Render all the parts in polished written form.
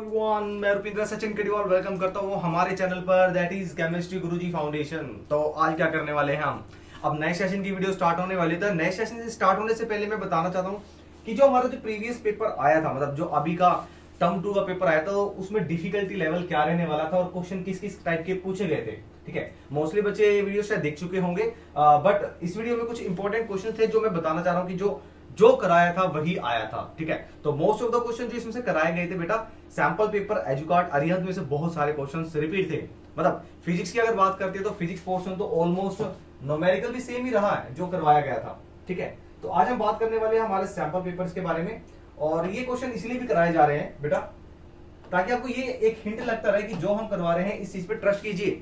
Everyone, मैं रुपिंद्र Sachin केडीवाल welcome करता हूँ हमारे चैनल पर that is chemistry Guruji foundation. तो आज क्या करने वाले हैं हम, अब नए सेशन की वीडियो स्टार्ट होने वाली है। नए सेशन से स्टार्ट होने से पहले मैं बताना चाहता हूँ कि जो हमारा जो प्रीवियस पेपर आया था, मतलब जो अभी का टर्म 2 का पेपर आया था, तो उसमें डिफिकल्टी लेवल क्या रहने वाला था और क्वेश्चन किस किस टाइप के पूछे गए थे। ठीक है, मोस्टली बच्चे ये वीडियो शायद देख चुके होंगे, बट इस वीडियो में कुछ इंपॉर्टेंट क्वेश्चन थे जो मैं बताना चाह रहा हूँ कि जो कराया था वही आया था। ठीक है, तो मोस्ट ऑफ द क्वेश्चन जो इसमें से कराए गए थे बेटा, सैंपल पेपर एजुकार्ड अरिहंत में से बहुत सारे क्वेश्चन रिपीट थे। मतलब फिजिक्स की अगर बात करते हैं तो फिजिक्स पोर्शन तो ऑलमोस्ट न्यूमेरिकल भी सेम ही रहा है जो करवाया गया था। ठीक है, तो आज हम बात करने वाले हैं हमारे सैंपल पेपर्स के बारे में, और ये क्वेश्चन इसलिए भी कराए जा रहे हैं बेटा ताकि आपको ये एक हिंट लगता रहे कि जो हम करवा रहे हैं इस चीज पे ट्रस्ट कीजिए,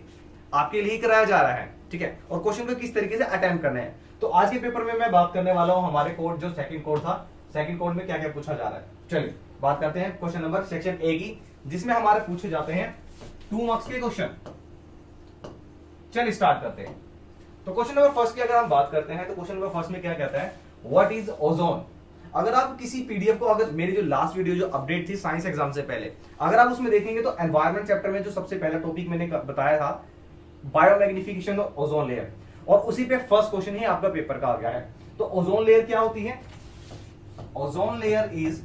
आपके लिए कराया जा रहा है। ठीक है, और क्वेश्चन को किस तरीके से अटेम्प्ट करना है। तो आज के पेपर में मैं बात करने वाला हूं हमारे कोड, जो सेकंड कोड था, सेकंड कोड में क्या क्या पूछा जा रहा है। चलिए बात करते हैं क्वेश्चन नंबर सेक्शन ए की, जिसमें हमारे पूछे जाते हैं 2 मार्क्स के क्वेश्चन। चलिए स्टार्ट करते हैं। तो क्वेश्चन नंबर फर्स्ट की अगर हम बात करते हैं तो क्वेश्चन नंबर फर्स्ट में क्या कहता है, व्हाट इज ओजोन। अगर आप किसी पीडीएफ को, अगर मेरी जो लास्ट वीडियो जो अपडेट थी साइंस एग्जाम से पहले, अगर आप उसमें देखेंगे तो एनवायरमेंट चैप्टर में जो सबसे पहला टॉपिक मैंने बताया था बायोमैग्निफिकेशन ऑफ ओजोन लेयर, और उसी पे फर्स्ट क्वेश्चन ही आपका पेपर का आ गया है। तो ओजोन लेयर क्या होती है? Ozone layer is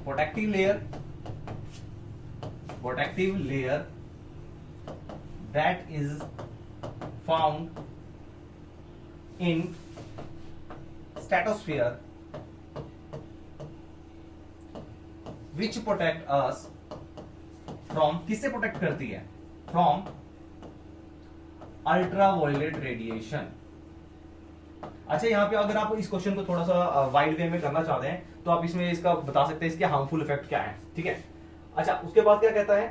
protective layer that is found in stratosphere which protect us from, किससे प्रोटेक्ट करती है? From ultraviolet radiation. अच्छा, यहाँ पे अगर आप इस क्वेश्चन को थोड़ा सा वाइड वे में करना चाहते हैं तो आप इसमें इसका बता सकते हैं इसके हार्मफुल इफेक्ट क्या है। ठीक है, अच्छा उसके बाद क्या कहता है,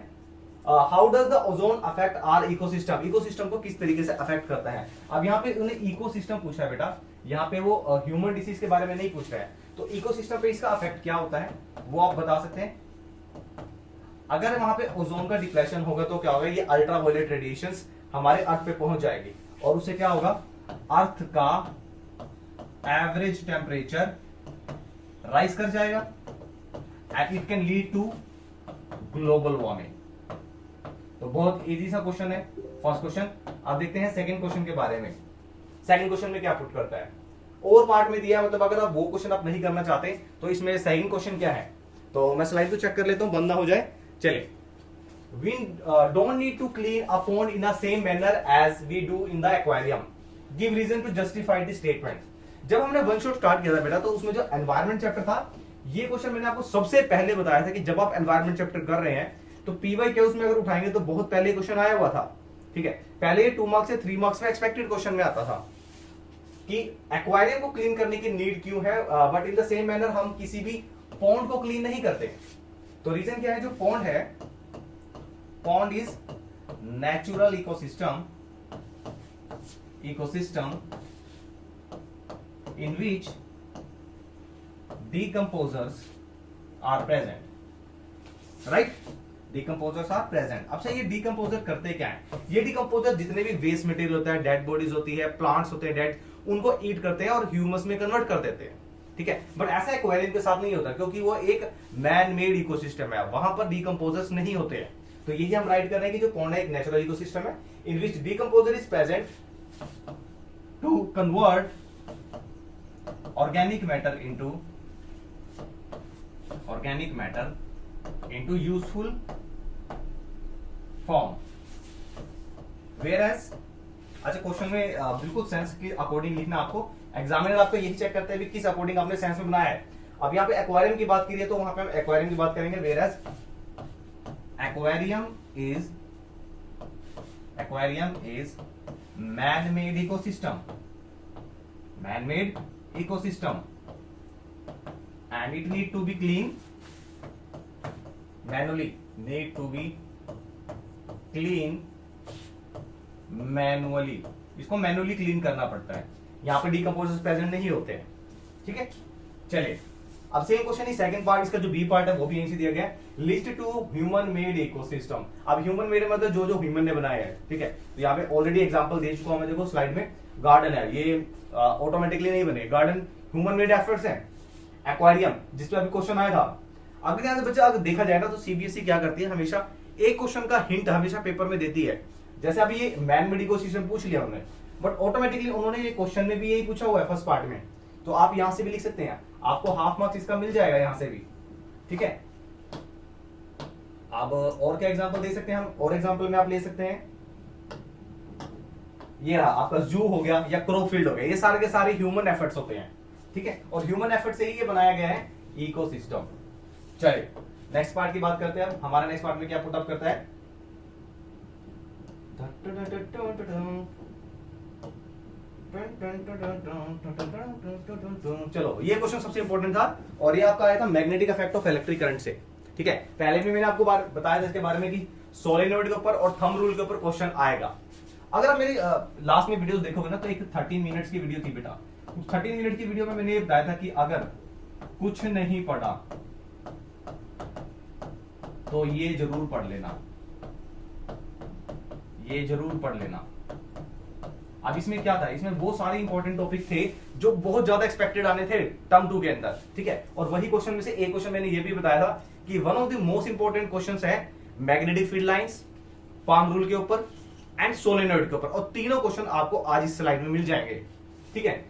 how does the ozone affect our ecosystem. Ecosystem को किस तरीके से अफेक्ट करता है। अब यहाँ पे उन्हें इकोसिस्टम पूछा है बेटा, यहाँ पे वो ह्यूमन डिसीज के बारे में नहीं पूछ रहा है। तो इकोसिस्टम पे इसका अफेक्ट क्या होता है वो आप बता सकते हैं। अगर वहां पे ओजोन का डिप्लेशन होगा तो क्या होगा, ये अल्ट्रावायलेट रेडिएशंस हमारे अर्थ पे पहुंच जाएगी और उससे क्या होगा, अर्थ का एवरेज टेम्परेचर राइज कर जाएगा and it can lead to global warming. तो बहुत इजी सा क्वेश्चन है फर्स्ट क्वेश्चन। अब देखते हैं सेकंड क्वेश्चन के बारे में। सेकंड क्वेश्चन में क्या पुट करता है, और पार्ट में दिया है, मतलब अगर आप वो क्वेश्चन आप नहीं करना चाहते तो इसमें सेकंड क्वेश्चन क्या है। तो मैं स्लाइड को चेक कर लेता हूं, बंद ना हो जाए। चलिए, we don't need to clean a pond in the same manner as we do in the aquarium. Give reason to justify the statement. जब हमने वन शॉट स्टार्ट किया था बेटा, तो उसमें जो एनवायरमेंट चैप्टर था, ये क्वेश्चन मैंने आपको सबसे पहले बताया था कि जब आप एनवायरमेंट चैप्टर कर रहे हैं तो पीवाई के उसमें अगर उठाएंगे तो बहुत पहले क्वेश्चन आया हुआ था। ठीक है, पहले ये 2 मार्क्स से 3 मार्क्स में एक्सपेक्टेड क्वेश्चन में आता था कि एक्वारियम को क्लीन करने की नीड क्यों है, but in the same manner हम किसी भी पॉन्ड को क्लीन नहीं करते। तो रीजन क्या है, जो पॉन्ड है, pond is natural ecosystem in which decomposers are present, right? decomposers are present। अच्छा, ये decomposer करते क्या है? ये decomposer जितने भी वेस्ट मटेरियल होता है, डेड बॉडीज होती है, प्लांट्स होते हैं डेड, उनको ईट करते हैं और ह्यूमस में कन्वर्ट कर देते हैं। ठीक है, बट ऐसा एक्वेरियम के साथ नहीं होता क्योंकि वो एक मैन मेड इकोसिस्टम है, वहां पर डिकम्पोजर्स नहीं होते हैं। तो यही हम राइट कर रहे हैं कि जो पॉन्ड है एक नेचुरल इकोसिस्टम है in which decomposer is present to convert organic matter into useful form. Whereas, अच्छा क्वेश्चन में बिल्कुल सेंस के अकॉर्डिंग लिखना आपको, एग्जामिनर आपको यही चेक करते हैं किस अकॉर्डिंग आपने सेंस में बनाया है। अब यहाँ पे एक्वारियम की बात करिए तो वहां पे हम एक्वारियम की बात करेंगे। Whereas aquarium is man-made ecosystem and it need to be clean manually, इसको मैनुअली क्लीन करना पड़ता है, यहाँ पे डिकम्पोजर्स प्रेजेंट नहीं होते हैं। ठीक है, चलिए अब सेम क्वेश्चन ही सेकंड पार्ट, इसका जो बी पार्ट है वो भी यहीं से दिया गया है, list two human made ecosystem. अब ह्यूमन मेड मतलब जो जो ह्यूमन ने बनाया है। ठीक है, तो यहाँ पे ऑलरेडी एग्जांपल दे चुका हूं मैं, देखो स्लाइड में गार्डन है, ये ऑटोमेटिकली नहीं बने, गार्डन ह्यूमन मेड एफर्ट्स है। एक्वारियम जिसपे अभी क्वेश्चन आया था, अगर यहाँ से बच्चा अगर देखा जाए ना तो सीबीएसई क्या करती है, हमेशा एक क्वेश्चन का हिंट हमेशा पेपर में देती है। जैसे अभी ये मैन मेडिकोसिएशन पूछ लिया उन्होंने, बट ऑटोमेटिकली उन्होंने ये क्वेश्चन में भी यही पूछा हुआ है फर्स्ट पार्ट में, तो आप यहां से भी लिख सकते हैं, आपको हाफ मार्क्स इसका मिल जाएगा यहां से भी, ठीक है। अब और क्या एग्जांपल दे सकते हैं हम, और एग्जांपल में आप ले सकते हैं, ये रहा आपका जू हो गया या क्रोफील्ड हो गया, ये सारे के सारे ह्यूमन एफर्ट्स होते हैं, ठीक है, और ह्यूमन एफर्ट से ही ये बनाया गया है इकोसिस्टम। चलिए नेक्स्ट पार्ट की बात करते हैं। अब हमारा नेक्स्ट पार्ट में क्या पुट अप करता है, चलो ये क्वेश्चन सबसे इंपॉर्टेंट था, और ये आपका आया था magnetic effect of electric current से, ठीक है। पहले भी मैंने आपको बताया था इसके बारे में कि सोलेनोइड के ऊपर और थंब रूल के ऊपर क्वेश्चन आएगा। अगर आप मेरी लास्ट में वीडियोस देखोगे ना तो एक 13 मिनट्स की वीडियो थी बेटा, 13 मिनट की वीडियो में मैंने ये बताया था कि अगर कुछ नहीं पढ़ा तो ये जरूर पढ़ लेना, ये जरूर पढ़ लेना। अब इसमें क्या था, इसमें वो सारे इंपॉर्टेंट टॉपिक थे जो बहुत ज्यादा एक्सपेक्टेड आने थे टर्म 2 के अंदर, ठीक है। और वही क्वेश्चन में से एक क्वेश्चन मैंने ये भी बताया था कि one of the most important questions है magnetic field lines, palm rule के ऊपर एंड सोलेनोइड के ऊपर, और तीनों क्वेश्चन आपको आज इस स्लाइड में मिल जाएंगे, ठीक है।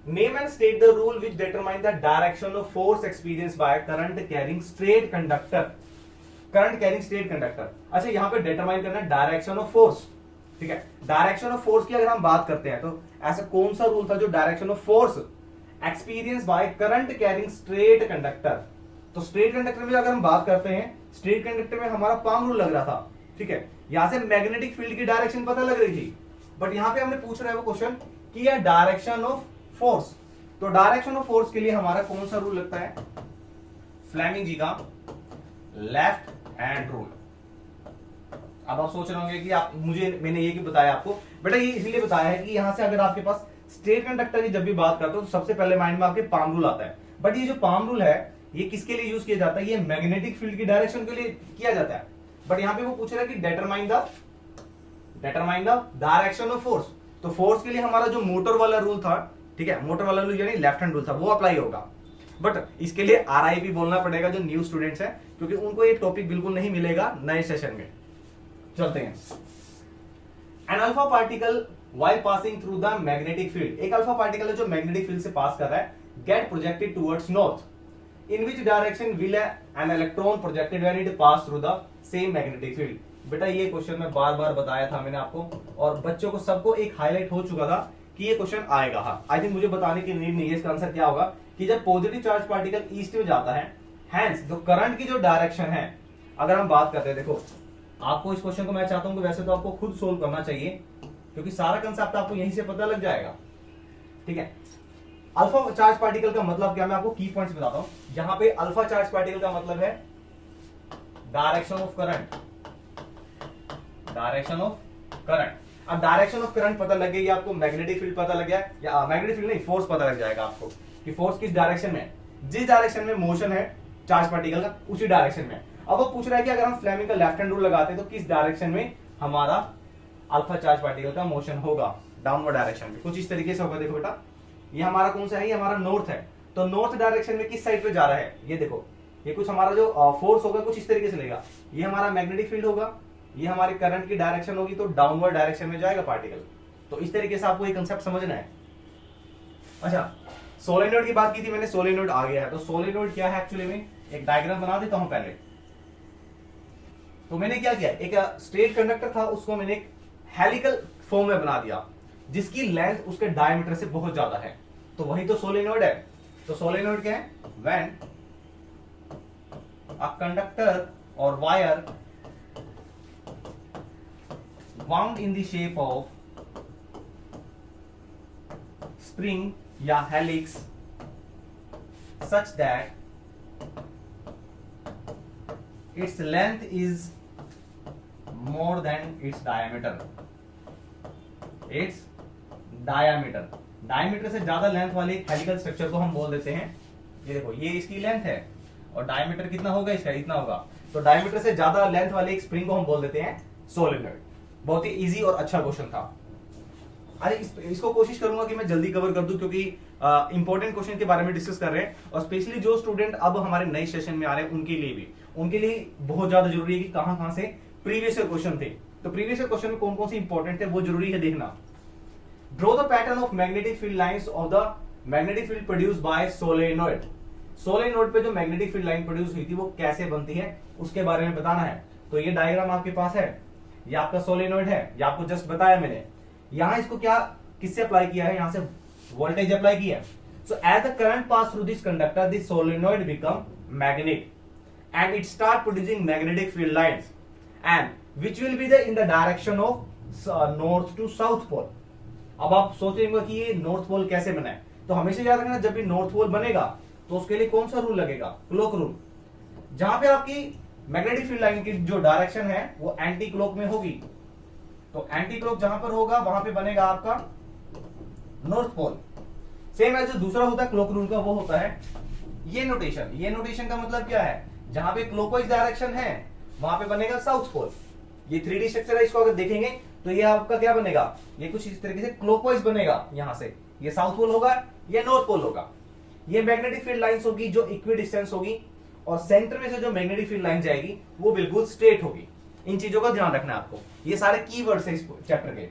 Name and state the rule which determine the direction of force experienced by current carrying straight conductor, current carrying straight conductor. अच्छा यहां पे डिटरमाइन करना है डायरेक्शन ऑफ फोर्स, ठीक है। डायरेक्शन ऑफ फोर्स की अगर हम बात करते हैं तो ऐसा कौन सा रूल था जो direction of force experience by current carrying straight conductor, तो स्ट्रेट कंडक्टर में अगर हम बात करते हैं, स्ट्रेट कंडक्टर में हमारा पाम रूल लग रहा था, ठीक है। यहां से मैग्नेटिक फील्ड की डायरेक्शन पता लग रही थी, बट यहां पे हमने पूछ रहा है वो क्वेश्चन कि यह डायरेक्शन ऑफ फोर्स, तो डायरेक्शन ऑफ फोर्स के लिए हमारा कौन सा रूल लगता है, फ्लेमिंग जी का लेफ्ट हैंड रूल। अब आप सोच रहे होंगे कि आप मैंने ये क्यों बताया आपको, बेटा ये इसलिए बताया है कि यहां से अगर आपके पास स्ट्रेट कंडक्टर की जब भी बात करते हो तो सबसे पहले माइंड में आपके पाम रूल आता है, बट ये जो पाम रूल है ये किसके लिए यूज किया जाता है, ये मैग्नेटिक फील्ड की डायरेक्शन के लिए किया जाता है। बट यहां पे वो पूछ रहा है कि determine the direction of force, तो फोर्स के लिए हमारा जो मोटर वाला रूल था, ठीक है, मोटर वाला रूल यानी लेफ्ट हैंड रूल था, वो अप्लाई होगा। बट इसके लिए आरआईपी बोलना पड़ेगा जो न्यू स्टूडेंट्स हैं, क्योंकि उनको ये टॉपिक बिल्कुल नहीं मिलेगा नए सेशन में। चलते हैं। An alpha particle while passing through the magnetic field, एक अल्फा पार्टिकल है जो मैग्नेटिक फील्ड से पास कर रहा है, get projected towards north, in which direction will an electron projected when it pass through the same magnetic field. बेटा ये question मैं बार बार बताया था मैंने आपको, और बच्चों को सबको एक हाईलाइट हो चुका था कि ये क्वेश्चन आएगा। आई थिंक मुझे बताने की नीड नहीं है, इसका आंसर क्या होगा कि जब पॉजिटिव चार्ज पार्टिकल ईस्ट में जाता है, हैंस जो करंट की जो डायरेक्शन है, अगर हम बात करते हैं, देखो आपको इस क्वेश्चन को मैं चाहता हूं कि वैसे तो आपको खुद सोल्व करना चाहिए, क्योंकि सारा कंसेप्ट आपको यहीं से पता लग जाएगा, ठीक है। अल्फा चार्ज पार्टिकल का मतलब क्या, मैं आपको की पॉइंट्स बताता हूं। यहां पे अल्फा चार्ज पार्टिकल का मतलब है direction of current, direction of current. अब डायरेक्शन ऑफ करंट पता लग गई, आपको मैग्नेटिक फील्ड पता लग गया, या मैग्नेटिक फील्ड नहीं, फोर्स पता लग जाएगा आपको कि फोर्स किस डायरेक्शन में, जिस डायरेक्शन में मोशन है चार्ज पार्टिकल का उसी डायरेक्शन में। अब वो पूछ रहा है कि अगर हम फ्लेमिंग का लेफ्ट हैंड रूल लगाते हैं तो किस डायरेक्शन में हमारा अल्फा चार्ज पार्टिकल का मोशन होगा, डाउनवर्ड डायरेक्शन में, कुछ इस तरीके से होगा। देखो बेटा ये हमारा कौन सा है, ये हमारा नॉर्थ है, तो नॉर्थ डायरेक्शन में किस साइड पे जा रहा है, ये देखो, ये कुछ हमारा जो फोर्स होगा कुछ इस तरीके से लेगा, ये हमारा मैग्नेटिक फील्ड होगा, ये हमारी करंट की डायरेक्शन होगी, तो डाउनवर्ड डायरेक्शन में जाएगा पार्टिकल। तो इस तरीके से आपको ये कंसेप्ट समझना है। अच्छा सोलेनोइड की बात की थी मैंने, सोलेनोइड आ गया है, तो सोलेनोइड क्या है एक्चुअली में, एक डायग्राम बना देता हूं पहले। तो मैंने क्या किया, एक स्ट्रेट कंडक्टर था उसको मैंने एक हेलिकल फॉर्म में बना दिया, जिसकी लेंथ उसके डायमीटर से बहुत ज्यादा है, तो वही तो सोलेनोइड है। तो सोलेनोइड क्या है, व्हेन अ कंडक्टर और wire wound in the shape of spring या helix such that its length is more than its diameter, its diameter, diameter से ज्यादा लेंथ वाले हेलिकल स्ट्रक्चर को हम बोल देते हैं, ये देखो ये इसकी लेंथ है और डायमीटर कितना होगा इसका, इतना होगा, तो डायमीटर से ज्यादा लेंथ वाले एक स्प्रिंग को हम बोल देते हैं सोलेनोइड। बहुत ही इजी और अच्छा क्वेश्चन था। अरे इसको कोशिश करूंगा कि मैं जल्दी कवर कर दूं, क्योंकि इंपॉर्टेंट क्वेश्चन के बारे में डिस्कस कर रहे हैं, और स्पेशली जो स्टूडेंट अब हमारे नए सेशन में आ रहे हैं उनके लिए बहुत ज्यादा जरूरी है कि कहां से प्रीवियस ईयर क्वेश्चन थे। तो प्रीवियस ईयर क्वेश्चन में कौन कौन से इंपॉर्टेंट थे वो जरूरी है देखना। Draw the pattern of magnetic field lines of the magnetic field produce by solenoid. Solenoid पे जो मैग्नेटिक फील्ड लाइन प्रोड्यूस हुई थी वो कैसे बनती है उसके बारे में बताना है। तो ये डायग्राम आपके पास है, ये आपका सोलेनोइड है, ये आपको जस्ट बताया मैंने। यहां इसको क्या किससे अप्लाई किया है, यहां से वोल्टेज अप्लाई किया है। So as the current pass through this conductor this solenoid become magnet and it start producing magnetic field lines and which will be the in the direction of north to south pole। अब आप सोचेंगे कि ये north pole कैसे बना है, तो हमेशा याद रखना जब भी नॉर्थ पोल बनेगा तो उसके लिए कौन सा रूल लगेगा, क्लॉक रूल। जहां पे आपकी मैग्नेटिक फील्ड लाइन की जो डायरेक्शन है वो एंटी क्लॉक में होगी, तो एंटी क्लॉक जहां पर होगा वहां पे बनेगा आपका नॉर्थ पोल। सेम है जो दूसरा होता है क्लॉक रूल का, वो होता है ये नोटेशन। ये नोटेशन का मतलब क्या है, जहां पे क्लॉकवाइज डायरेक्शन है वहां पे बनेगा साउथ पोल। ये 3D स्ट्रक्चर है, इसको अगर देखेंगे तो ये आपका क्या बनेगा, ये कुछ इस तरीके से क्लॉकवाइज बनेगा। यहां से ये साउथ पोल होगा, ये नॉर्थ पोल होगा। ये मैग्नेटिक फील्ड लाइंस होगी जो इक्वी डिस्टेंस होगी, और सेंटर में से जो मैग्नेटिक फील्ड लाइन जाएगी वो बिल्कुल स्ट्रेट होगी। इन चीजों का ध्यान रखना है आपको, ये सारे कीवर्ड्स हैं इस चैप्टर के।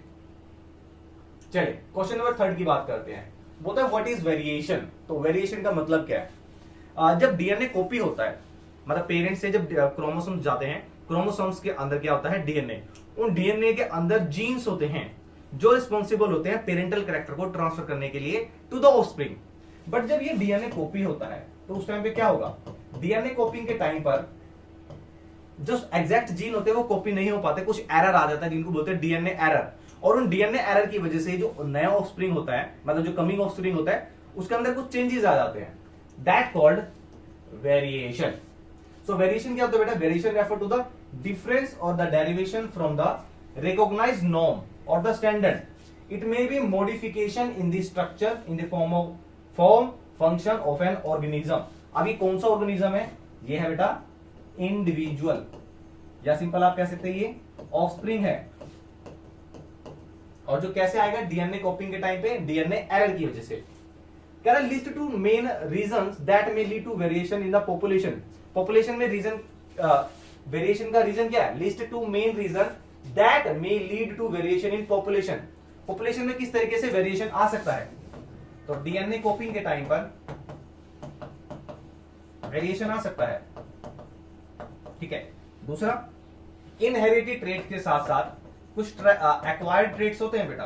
चलिए क्वेश्चन नंबर 3 की बात करते हैं। वो तो व्हाट इज वेरिएशन। तो वेरिएशन का मतलब क्या है, जब डीएनए कॉपी होता है, मतलब पेरेंट्स से जब क्रोमोसोम्स जाते हैं, क्रोमोसोम्स के अंदर क्या होता है डीएनए, उन डीएनए के अंदर जीन्स होते हैं जो रिस्पॉन्सिबल होते हैं पेरेंटल कैरेक्टर को ट्रांसफर करने के लिए टू द ऑफस्प्रिंग। बट जब ये डीएनए कॉपी होता है तो उस टाइम पे क्या होगा, डीएनए कॉपिंग के टाइम पर जो एग्जैक्ट जीन होते हैं वो कॉपी नहीं हो पाते, कुछ एरर आ जाता है जिनको बोलते हैं डीएनए एरर। और उन डीएनए एरर की वजह से जो नया ऑफस्प्रिंग होता है, मतलब जो कमिंग ऑफस्प्रिंग होता है, उसके अंदर कुछ चेंजेस आ जाते हैं, that called variation. So variation क्या होता है बेटा, variation refer to the difference और the derivation from the recognised norm और the standard. It may be modification in the structure in the form function of an organism. अभी कौन सा organism है, ये है बेटा इंडिविजुअल, या सिंपल आप कह सकते हैं ये ऑफस्प्रिंग है। और जो कैसे आएगा, डीएनए कॉपिंग के टाइम पे डीएनए एरर की वजह से। कह रहा list two main reasons that may lead to variation in the population. Population में रीजन वेरिएशन का रीजन क्या है, list two main reason that may lead to variation in population. Population में किस तरीके से वेरिएशन आ सकता है, तो डीएनए कॉपिंग के टाइम पर वेरिएशन आ सकता है, ठीक है। दूसरा, इनहेरिटेड ट्रेट के साथ साथ कुछ एक्वायर्ड ट्रेट्स होते हैं बेटा।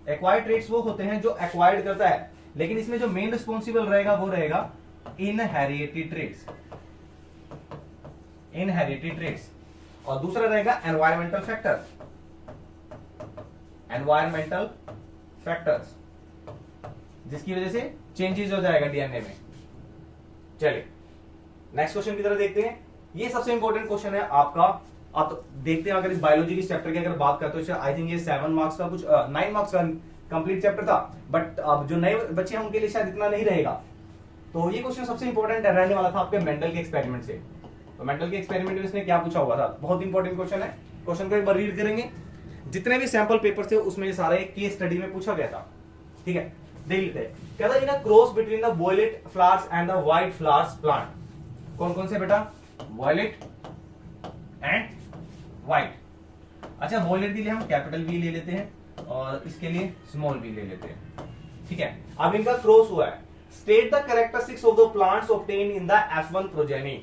एक्वायर्ड ट्रेट्स वो होते हैं जो एक्वायर्ड करता है, लेकिन इसमें जो मेन रिस्पॉन्सिबल रहेगा वो रहेगा इनहेरिटेड ट्रेट्स, इनहेरिटेड ट्रेट्स। और दूसरा रहेगा एनवायरमेंटल फैक्टर्स, एनवायरमेंटल फैक्टर्स, जिसकी वजह से चेंजेस हो जाएगा डीएनए में। चलिए नेक्स्ट क्वेश्चन की तरफ देखते हैं। ये सबसे इंपॉर्टेंट क्वेश्चन है आपका। आप तो देखते हैं, अगर इस बायोलॉजी के चैप्टर की अगर बात करते हो, आई थिंक ये 7 मार्क्स का कुछ 9 मार्क्स का कंप्लीट चैप्टर था, बट अब जो नए बच्चे हैं उनके लिए शायद इतना नहीं रहेगा। तो ये क्वेश्चन सबसे इंपॉर्टेंट रहने वाला था आपके मेंडल के एक्सपेरिमेंट से। तो मेंडल के एक्सपेरिमेंट में इसने क्या पूछा हुआ था, बहुत इंपॉर्टेंट क्वेश्चन है। क्वेश्चन को एक बार रीड करेंगे, जितने भी सैंपल पेपर थे उसमें ये सारे केस स्टडी में पूछा गया था, ठीक है। देख लेते हैं। कहता है in a cross between the violet flowers and the white flowers plant. कौन कौन से बेटा, वॉयलेट एंड व्हाइट। अच्छा, वॉयलेट के लिए हम कैपिटल वी ले लेते हैं और इसके लिए स्मॉल वी ले लेते हैं, ठीक है। अब इनका क्रॉस हुआ है। State the characteristics of the plants obtain in the F1 progeny.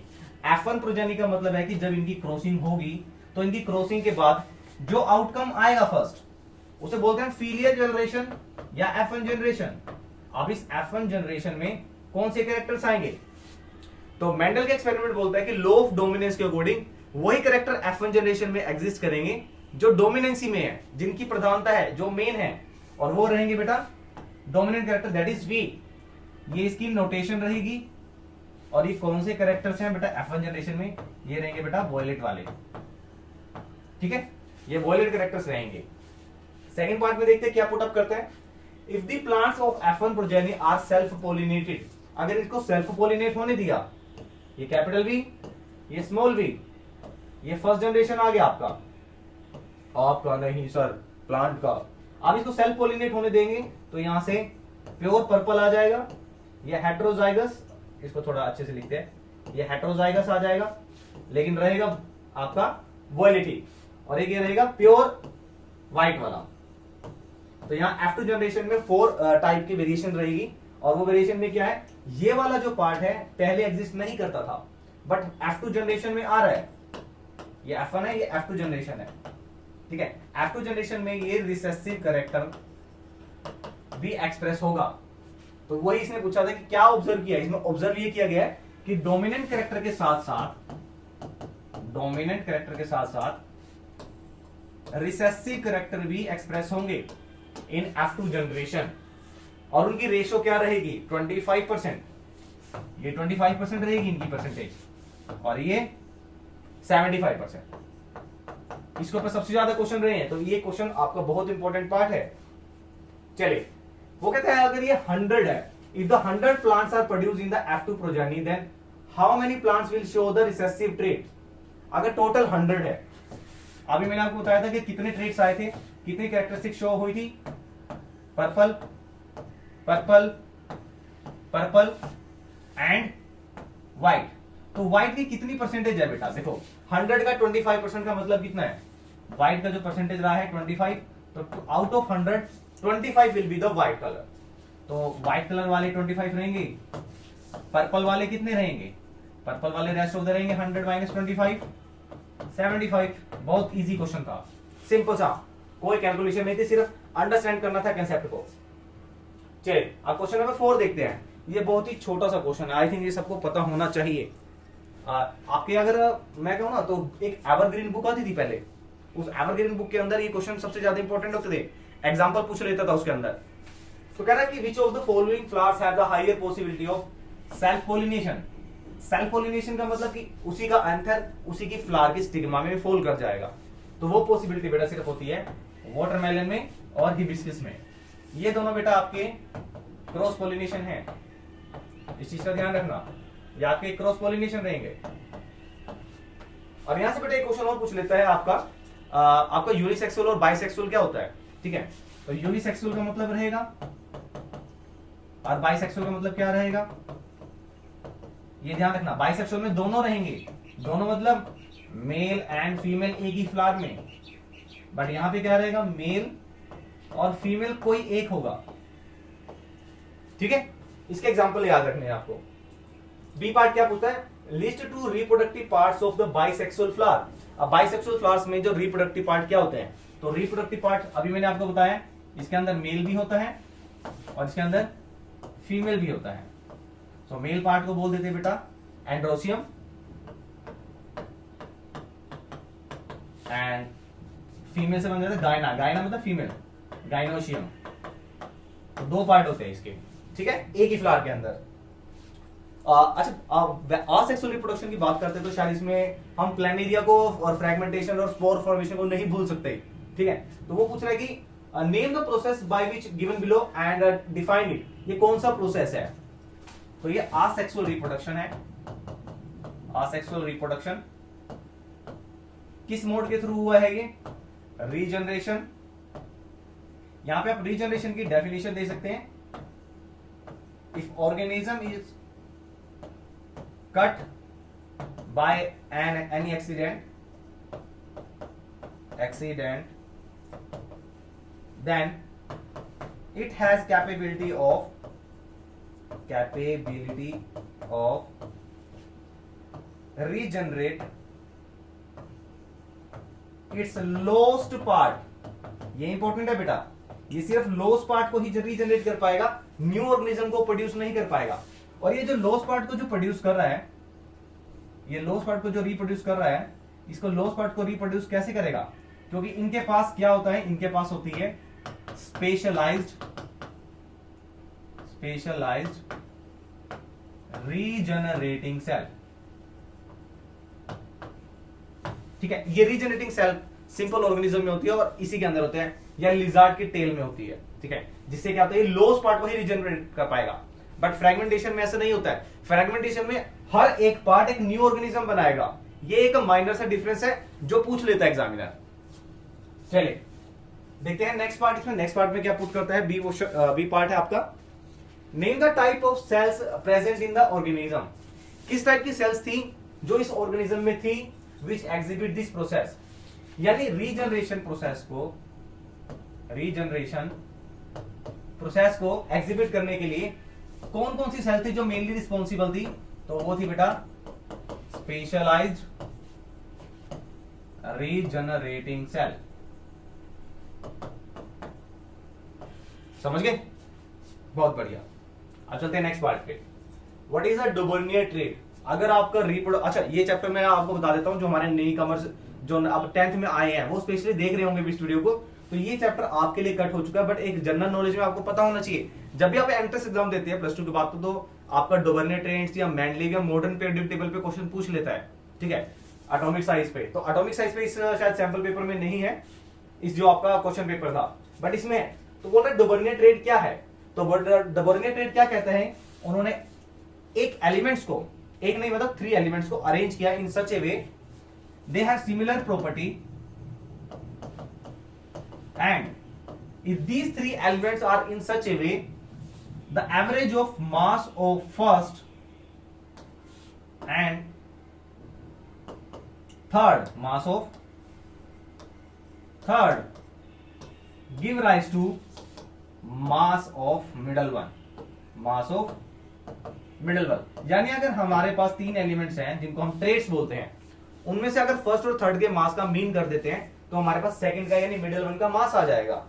F1 progeny का मतलब है कि जब इनकी क्रॉसिंग होगी तो इनकी क्रॉसिंग के बाद जो आउटकम आएगा फर्स्ट, उसे बोलते हैं फीलियर जनरेशन या F1 जनरेशन। अब इस F1 जनरेशन में कौन से कैरेक्टर्स आएंगे, तो मेंडल के एक्सपेरिमेंट बोलता है कि लॉ ऑफ डोमिनेंस के अकॉर्डिंग वही कैरेक्टर F1 जनरेशन में एग्जिस्ट करेंगे जो डोमिनेंसी में है, जिनकी प्रधानता है, जो मेन है, और वो रहेंगे बेटा dominant character, that is V. ये इसकी नोटेशन रहेगी। और ये कौन से कैरेक्टर्स हैं बेटा F1 जनरेशन में, ये रहेंगे बेटा वॉयलेट वाले, ठीक है। ये वॉयलेट कैरेक्टर्स रहेंगे। सेकंड पार्ट में देखते हैं क्या पुट अप करते हैं। If the plants of F1 progeny are self pollinated, अगर इसको सेल्फ पोलिनेट होने दिया, ये कैपिटल वी, ये स्मॉल वी, ये फर्स्ट जनरेशन आ गया आपका नहीं सर प्लांट का, आप इसको सेल्फ पोलिनेट होने देंगे तो यहां से प्योर पर्पल आ जाएगा, ये हेट्रोजाइगस, इसको थोड़ा अच्छे से लिखते हैं, ये हेट्रोजाइगस आ जाएगा, लेकिन रहेगा आपका वॉयलेटी, और एक ये रहेगा प्योर व्हाइट वाला। तो यहाँ F2 जनरेशन में 4 टाइप की वेरिएशन रहेगी, और वो वेरिएशन में क्या है, ये वाला जो पार्ट है पहले एग्जिस्ट नहीं करता था, बट F2 जनरेशन में आ रहा है। ये F1 है, ये F2 जनरेशन है, ठीक है। F2 जनरेशन में ये रिसेसिव कैरेक्टर भी एक्सप्रेस होगा। तो वही इसने पूछा था कि क्या ऑब्जर्व किया, इसमें ऑब्जर्व ये किया गया है कि डोमिनेंट कैरेक्टर के साथ साथ रिसेसिव कैरेक्टर भी एक्सप्रेस होंगे इन F2 जनरेशन, और उनकी रेशो क्या रहेगी 25%, ये 25% रहेगी इनकी परसेंटेज, और ये 75%। इसके ऊपर सबसे ज्यादा क्वेश्चन रहे हैं, तो ये क्वेश्चन आपका बहुत इंपॉर्टेंट पार्ट है। चलिए, वो कहता है अगर ये 100 है, if the 100 plants are produced in the F2 progeny, then how many plants will show the recessive trait? अगर टोटल 100 है, अभी मैंने आपको बताया था कि कितने ट्रेट्स आए थे, कितनी कैरेक्टरिस्टिक शो हुई थी, purple purple purple and white. तो व्हाइट की कितनी परसेंटेज है बेटा, देखो 100 का 25% का मतलब कितना है, व्हाइट का जो परसेंटेज रहा है 25, तो out of 100 25 will be the white colour. तो व्हाइट कलर वाले 25 रहेंगे, पर्पल वाले कितने रहेंगे, पर्पल वाले रेस्ट ऑफ द रहेंगे 100 माइनस 25 75। बहुत इजी क्वेश्चन था, सिंपल सा, कोई कैलकुलेशन नहीं थी, सिर्फ अंडरस्टैंड करना था कंसेप्ट को। चलिए अब क्वेश्चन नंबर 4 देखते हैं। ये बहुत ही छोटा सा क्वेश्चन है, आई थिंक ये सबको पता होना चाहिए। आपके अगर मैं कहूं ना तो एक एवरग्रीन बुक आती थी पहले, उस एवरग्रीन बुक के अंदर ये क्वेश्चन सबसे ज्यादा इंपॉर्टेंट होते थे, एग्जांपल पूछ लेता था उसके अंदर। तो कह रहा है कि which of the following flowers have the higher possibility of self pollination. Self pollination का मतलब कि उसी का एंथर उसी की फ्लावर की स्टिग्मा में फॉल कर जाएगा। तो वो पॉसिबिलिटी बेटा सिर्फ होती है वाटरमेलन में और हिबिस्कस में। ये दोनों बेटा आपके क्रॉस पॉलिनेशन है, इस चीज का ध्यान रखना, ये आपके क्रॉस पॉलिनेशन रहेंगे। और यहां से बेटा एक क्वेश्चन और पूछ लेता है आपका यूनिसेक्सुअल और बाइसेक्सुअल क्या होता है, ठीक है। तो यूनिसेक्सुअल का मतलब रहेगा और बाइसेक्सुअल का मतलब क्या रहेगा, ये ध्यान रखना। बाइसेक्सुअल में दोनों रहेंगे, दोनों मतलब मेल एंड फीमेल एक ही फ्लावर में, बट यहां पे क्या रहेगा, मेल और फीमेल कोई एक होगा, ठीक है। इसके एग्जांपल याद रखने हैं आपको। बी पार्ट क्या पूछता है, list 2 reproductive parts of the bisexual flower. अब बाइसेक्सुअल फ्लावर्स में जो रिप्रोडक्टिव पार्ट क्या होते हैं, तो रिप्रोडक्टिव पार्ट अभी मैंने आपको बताया, इसके अंदर मेल भी होता है और इसके अंदर फीमेल भी होता है। तो मेल पार्ट को बोल देते हैं बेटा एंड्रोसियम, एंड फीमेल से बन जाता है गायना, गायना मतलब फीमेल, गाइनोशियम। तो 2 पार्ट होते हैं इसके, ठीक है, एक ही फ्लावर के अंदर। अच्छा, असेक्सुअल रिप्रोडक्शन की बात करते हैं तो शायद इसमें हम क्लैमिडिया को और फ्रैगमेंटेशन और स्पोर फॉर्मेशन को नहीं भूल सकते, ठीक है। तो वो पूछ रहा है कि name the process by which given below and define it. ये कौन सा प्रोसेस है, तो ये असेक्सुअल रिप्रोडक्शन है। असेक्सुअल रिप्रोडक्शन किस मोड के थ्रू हुआ है, ये रीजनरेशन। यहां पे आप रीजनरेशन की डेफिनेशन दे सकते हैं, if organism is cut by any accident, then it has capability of regenerate its lost part। ये इंपॉर्टेंट है बेटा, ये सिर्फ लॉस्ट पार्ट को ही रीजनरेट कर पाएगा, न्यू ऑर्गेनिज्म को प्रोड्यूस नहीं कर पाएगा। और ये जो लॉस पार्ट को जो प्रोड्यूस कर रहा है, ये लॉस पार्ट को जो रिप्रोड्यूस कर रहा है, इसको लॉस पार्ट को रिप्रोड्यूस कैसे करेगा, क्योंकि इनके पास क्या होता है, इनके पास होती है स्पेशलाइज्ड रीजनरेटिंग सेल, ठीक है। ये रीजनरेटिंग सेल सिंपल ऑर्गेनिज्म में होती है और इसी के अंदर होते हैं, या लिजार्ड की टेल में होती है, ठीक है, जिससे क्या होता है, लॉस पार्ट को ही रीजनरेट कर पाएगा। बट फ्रैगमेंटेशन में ऐसा नहीं होता है, फ्रैगमेंटेशन में हर एक पार्ट एक न्यू ऑर्गेनिज्म बनाएगा। ये एक माइनर सा डिफरेंस है जो पूछ लेता है एग्जामिनर। चलिए देखते हैं नेक्स्ट पार्ट। इसमें नेक्स्ट पार्ट में क्या पुट करता है, बी पार्ट है आपका, name the type of cells present in the organism. किस टाइप की सेल्स थी जो इस ऑर्गेनिज्म में थी, विच एग्जिबिट दिस प्रोसेस, यानी रीजनरेशन प्रोसेस को एग्जिबिट करने के लिए कौन कौन सी सेल थी जो मेनली रिस्पॉन्सिबल थी, तो वो थी बेटा स्पेशलाइज्ड रीजनरेटिंग सेल। समझ गए, बहुत बढ़िया। अब चलते हैं नेक्स्ट पार्ट पे, व्हाट इज अ डुबर्नियर ट्रेट। अगर आपका अच्छा ये चैप्टर मैं आपको बता देता हूं, जो हमारे न्यू कमर्स जो अब 10th में आए हैं वो स्पेशली देख रहे होंगे इस वीडियो को, तो ये चैप्टर आपके लिए कट हो चुका है, बट एक जनरल नॉलेज में आपको पता होना चाहिए। जब भी आप एंट्रेंस एग्जाम देते हैं +2 के बाद, तो आपका डुबर्नियर ट्रेंड्स या मैंडलीव या मॉडर्न पीरियोडिक टेबल पे क्वेश्चन पूछ लेता है, ठीक है, एटॉमिक साइज पे। तो एटॉमिक साइज पे इस शायद सैंपल पेपर में नहीं है, इस जो आपका क्वेश्चन पेपर था, बट इसमें तो बोल रहे डुबर्नियर ट्रेट क्या है। तो डुबर्नियर ट्रेट क्या कहता है, उन्होंने एक एलिमेंट्स को, एक नहीं मतलब 3 एलिमेंट्स को अरेंज किया in such a way they have similar property and if these 3 elements are in such a way the average of mass of first and third mass of third give rise to mass of middle one, mass of middle one. यानी अगर हमारे पास 3 elements हैं जिनको हम traits बोलते हैं, उनमें से अगर फर्स्ट और थर्ड के मास का मीन कर देते हैं तो हमारे पास सेकंड का यानी मिडल वन का मास आ जाएगा।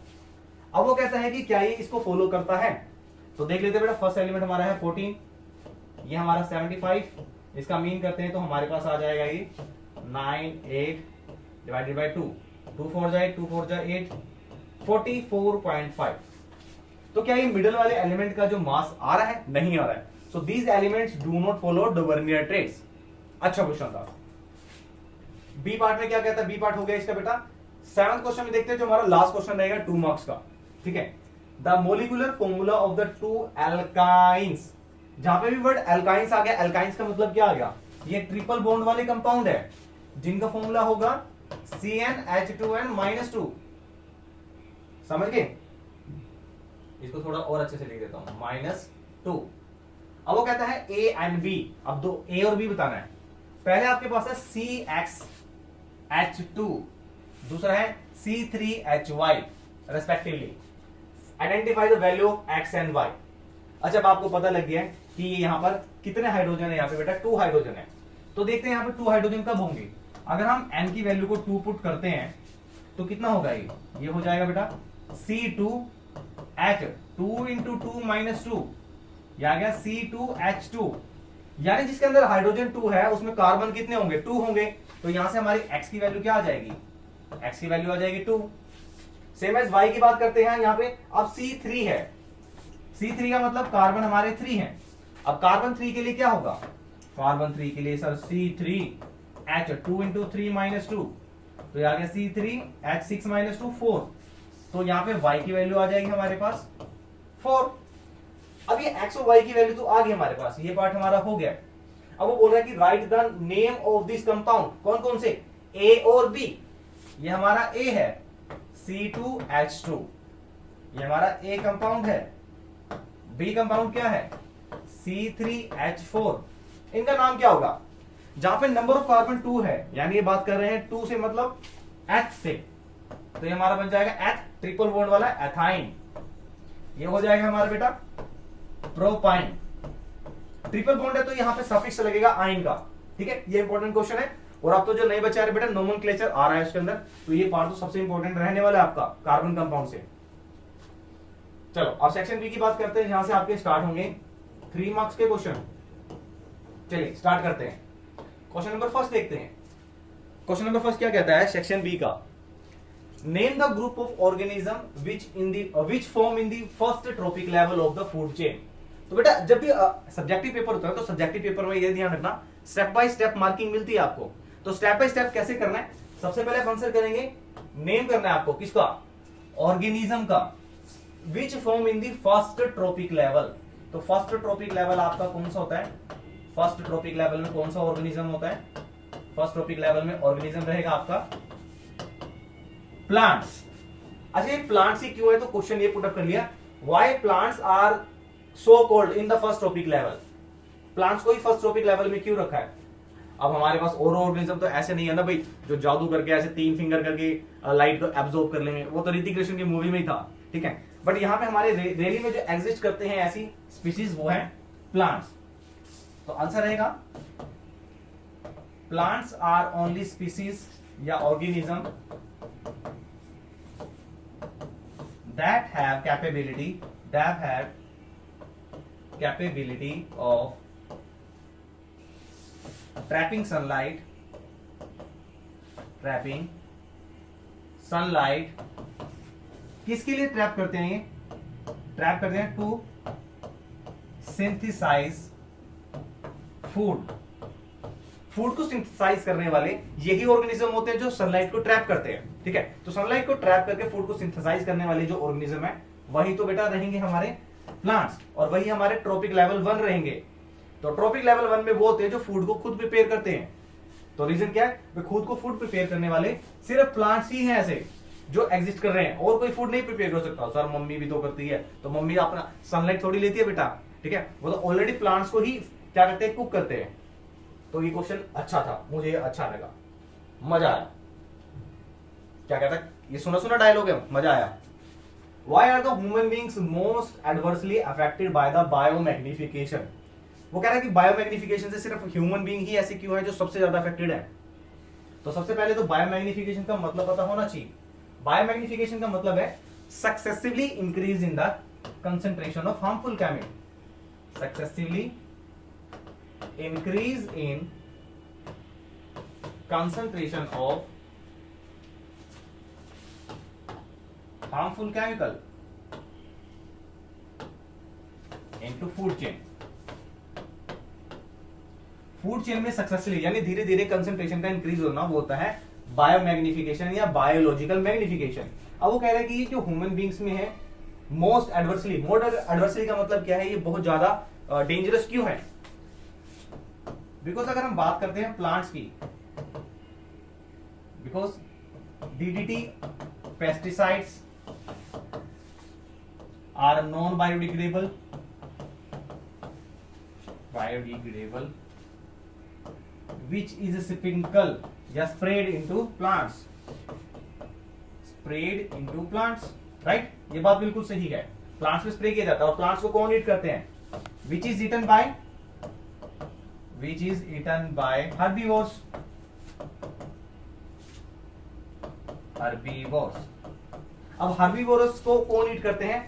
अब वो कहता है कि क्या ये इसको फॉलो करता है, तो देख लेते हैं बेटा। फर्स्ट एलिमेंट हमारा है 14, ये हमारा 75, इसका मीन करते हैं तो हमारे पास आ जाएगा ये 9 8 डिवाइडेड बाय 2, 2 4 जाए 2 4 जाए 8, 44.5। तो क्या ये मिडल वाले एलिमेंट का जो मास आ रहा है, नहीं आ रहा है। So these elements do not follow Dobereiner triads. अच्छा क्वेश्चन था। बी पार्ट में क्या कहता है, बी पार्ट हो गया इसका बेटा। 7th क्वेश्चन में देखते हैं, जो हमारा लास्ट क्वेश्चन रहेगा 2 मार्क्स का, ठीक है। The molecular formula of the 2 alkynes. जहां पे भी वर्ड एल्काइंस आ गया, एल्काइंस का मतलब क्या आ गया, ये ट्रिपल बॉन्ड वाले कंपाउंड है जिनका फॉर्मूला होगा CnH2n-2। समझ गए, इसको थोड़ा और अच्छे से लिख देता हूं, -2। अब वो कहता है A एंड B, अब दो A और B बताना है। पहले आपके पास है CxH2, दूसरा है C3Hy respectively. Identify the value of X and Y। अच्छा, अब आपको पता लग गया है कि यहाँ पर कितने हाइड्रोजन है, यहाँ पे बेटा 2 हाइड्रोजन है। तो देखते हैं यहाँ पे 2 हाइड्रोजन कब होंगे। अगर हम N की वैल्यू को 2 पुट करते हैं तो कितना होगा, ये हो जाएगा बेटा C2H, 2 into 2 minus 2, यह आ गया C2H2। यानी जिसके अंदर हाइड्रोजन 2 है उसमें कार्बन कितने होंगे, 2 होंगे। तो यहां से हमारी X की वैल्यू क्या आ जाएगी, X की वैल्यू आ जाएगी 2। सेम एज Y की बात करते हैं यहाँ पे। अब C3 है, C3 का मतलब कार्बन हमारे 3 हैं। अब कार्बन 3 के लिए क्या होगा, कार्बन 3 के लिए सर C3H, 2 into 3 minus 2, तो यह आ गया C3H6 minus 2, 4। तो यहाँ पे Y की वैल्यू आ जाएगी हमारे पास 4। अब ये X और Y की वैल्यू तो आ गई हमारे पास, ये पार्ट हमारा हो गया। अब वो बोल रहा है कि right the name of this compound, कौन कौन से, A और B। ये हमारा A है C2H2, ये हमारा A कंपाउंड है। B कंपाउंड क्या है C3H4। इनका नाम क्या होगा, जहां पे नंबर ऑफ कार्बन 2 है, यानी ये बात कर रहे हैं 2 से मतलब H से, तो ये हमारा बन जाएगा H, ट्रिपल बॉन्ड वाला एथाइन। ये हो जाएगा हमारा बेटा प्रोपाइन। ट्रिपल बॉन्ड है तो यहां पे सफिक्स लगेगा आइन का, ठीक है। ये इंपॉर्टेंट क्वेश्चन है। और आप तो जो नहीं बचा रहे बेटा, नोमेनक्लेचर आ रहा है उसके अंदर, तो ये पार्ट तो सबसे इंपॉर्टेंट रहने वाला है आपका कार्बन कंपाउंड से। चलो अब सेक्शन बी की बात करते हैं, जहां से आपके स्टार्ट होंगे 3 मार्क्स के क्वेश्चन। चलिए स्टार्ट करते हैं। क्वेश्चन नंबर फर्स्ट देखते हैं। क्वेश्चन नंबर फर्स्ट क्या कहता है सेक्शन बी का, name the group of organism which form in the first trophic level of the food chain. तो बेटा जब भी सब्जेक्टिव पेपर होता है तो सब्जेक्टिव पेपर में ये ध्यान रखना, स्टेप बाय स्टेप मार्किंग मिलती है आपको। तो स्टेप बाय स्टेप कैसे करना है, सबसे पहले आंसर करेंगे, नेम करना है आपको किसका, ऑर्गेनिज्म का, which form in the first trophic level. तो फर्स्ट ट्रॉपिक लेवल आपका कौन सा होता है, फर्स्ट ट्रॉपिक लेवल में कौन सा ऑर्गेनिज्म होता है, फर्स्ट ट्रॉपिक लेवल में ऑर्गेनिज्म रहेगा आपका प्लांट्स। अच्छा, ये प्लांट्स ही क्यों है, तो क्वेश्चन ये पुट अप कर लिया, why plants are so called in the first trophic level. Plants को ही फर्स्ट ट्रॉपिक लेवल में क्यों रखा है। अब हमारे पास और ऑर्गेनिज्म तो ऐसे नहीं है ना भाई, जो जादू करके ऐसे 3 फिंगर करके लाइट को एब्जॉर्ब कर लेंगे, वो तो ऋतिक रोशन की मूवी में ही था, ठीक है। बट यहाँ पे हमारे रेली में जो एग्जिस्ट करते हैं ऐसी स्पीशीज, वो है प्लांट्स। तो आंसर रहेगा प्लांट्स आर ओनली स्पीशीज या organism that have capability of trapping sunlight किसके लिए ट्रैप करते हैं, ये ट्रैप करते हैं टू सिंथेसाइज फूड को सिंथेसाइज करने वाले यही ऑर्गेनिज्म होते हैं जो सनलाइट को ट्रैप करते हैं, ठीक है। तो सनलाइट को ट्रैप करके फूड को सिंथेसाइज करने वाले जो ऑर्गेनिज्म है वही तो बेटा रहेंगे हमारे प्लांट्स, और वही हमारे ट्रॉपिक लेवल 1 रहेंगे। तो ट्रॉपिक लेवल 1 में वो होते हैं जो फूड को खुद प्रिपेयर करते हैं। तो रीजन क्या है, वे खुद को फूड प्रिपेयर करने वाले सिर्फ प्लांट्स ही हैं ऐसे जो एग्जिस्ट कर रहे हैं, और कोई फूड नहीं प्रिपेयर कर सकता। सर मम्मी भी तो करती है, तो मम्मी अपना सनलाइट थोड़ी लेती है बेटा, ठीक है। वो तो ऑलरेडी प्लांट्स को ही क्या करते हैं, कुक करते हैं। तो ये क्वेश्चन अच्छा था, मुझे अच्छा लगा, मजा आया। क्या कहता है, ये सुना डायलॉग है, मजा आया। Why are the human beings most adversely affected by the biomagnification? वो कह रहा है कि बायोमैग्निफिकेशन से सिर्फ ह्यूमन बीइंग ही ऐसी क्यों है जो सबसे ज्यादा अफेक्टेड है। तो सबसे पहले तो बायोमैग्निफिकेशन का मतलब पता होना चाहिए। बायोमैग्निफिकेशन का मतलब है successively increase in the concentration of harmful chemical, successively increase in concentration of harmful chemical into food chain। Food chain में सक्सेसफुली यानी धीरे धीरे कंसंट्रेशन का इंक्रीज होना वो होता है बायोमैग्निफिकेशन या बायोलॉजिकल मैग्निफिकेशन। अब वो कह रहे हैं कि ये जो ह्यूमन बींग्स में है मोस्ट एडवर्सली का मतलब क्या है, ये बहुत ज्यादा डेंजरस क्यों है। बिकॉज अगर हम बात करते हैं प्लांट्स की, because DDT pesticides are non biodegradable which is sprinkle या स्प्रेड इनटू प्लांट्स, राइट। ये बात बिल्कुल सही है, प्लांट्स में स्प्रे किया जाता है। और प्लांट्स को कौन ईट करते हैं, which is eaten by herbivores। अब हर्बीवोरस को कौन ईट करते हैं,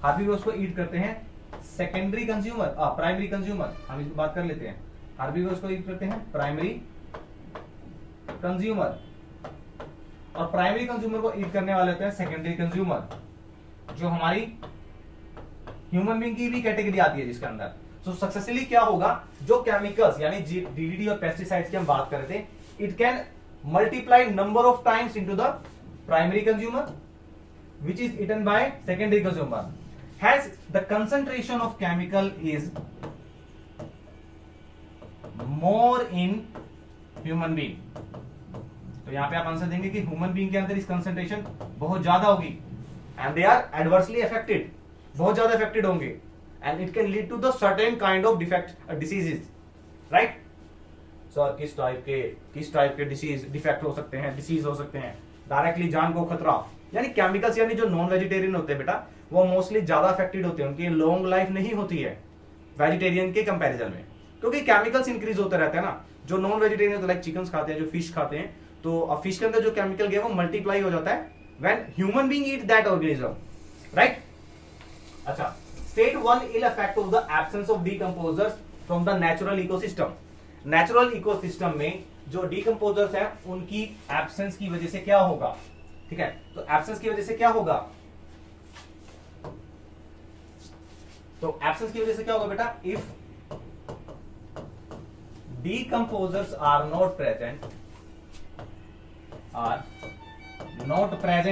हर्बीवोरस को ईट करते हैं सेकेंडरी कंज्यूमर, प्राइमरी कंज्यूमर। हम इसकी बात कर लेते हैं, हर्बीवोरस को ईट करते हैं प्राइमरी कंज्यूमर, और प्राइमरी कंज्यूमर को ईट करने वाले होते हैं सेकेंडरी कंज्यूमर, जो हमारी ह्यूमन बीइंग की भी कैटेगरी आती है जिसके अंदर। तो सक्सेसफुली क्या होगा, जो केमिकल्स यानी डीडीटी और पेस्टिसाइड्स की हम बात कर रहे थे, it can multiply number of times into the primary consumer which is eaten by secondary consumer, hence the concentration of chemical is more in human being। तो यहां पे आप आंसर देंगे कि ह्यूमन बीइंग के अंदर इस कंसंट्रेशन बहुत ज्यादा होगी and they are adversely affected, बहुत ज्यादा अफेक्टेड होंगे and it can lead to the certain kind of defect diseases, right. Sir किस टाइप के डिसीज डिफेक्ट हो सकते हैं, डिसीज हो सकते हैं, डायरेक्टली जान को खतरा, यानी केमिकल्स, यानी जो नॉन वेजिटेरियन होते हैं बेटा वो मोस्टली ज्यादा अफेक्टेड होते हैं, उनकी लॉन्ग लाइफ नहीं होती है वेजिटेरियन के कंपैरिजन में, क्योंकि केमिकल्स इंक्रीज होते रहते हैं ना। जो नॉन वेजिटेरियन होते हैं लाइक चिकन खाते हैं, जो फिश खाते हैं, तो फिश के अंदर जो केमिकल गया वो मल्टीप्लाई हो जाता है when human being eat that organism, right. अच्छा, state one ill effect of the absence of decomposers from the natural ecosystem. Natural ecosystem में जो डीकंपोजर्स हैं उनकी एब्सेंस की वजह से क्या होगा, ठीक है। तो एब्सेंस की वजह से क्या होगा, तो एब्सेंस की वजह से क्या होगा बेटा, if decomposers are not present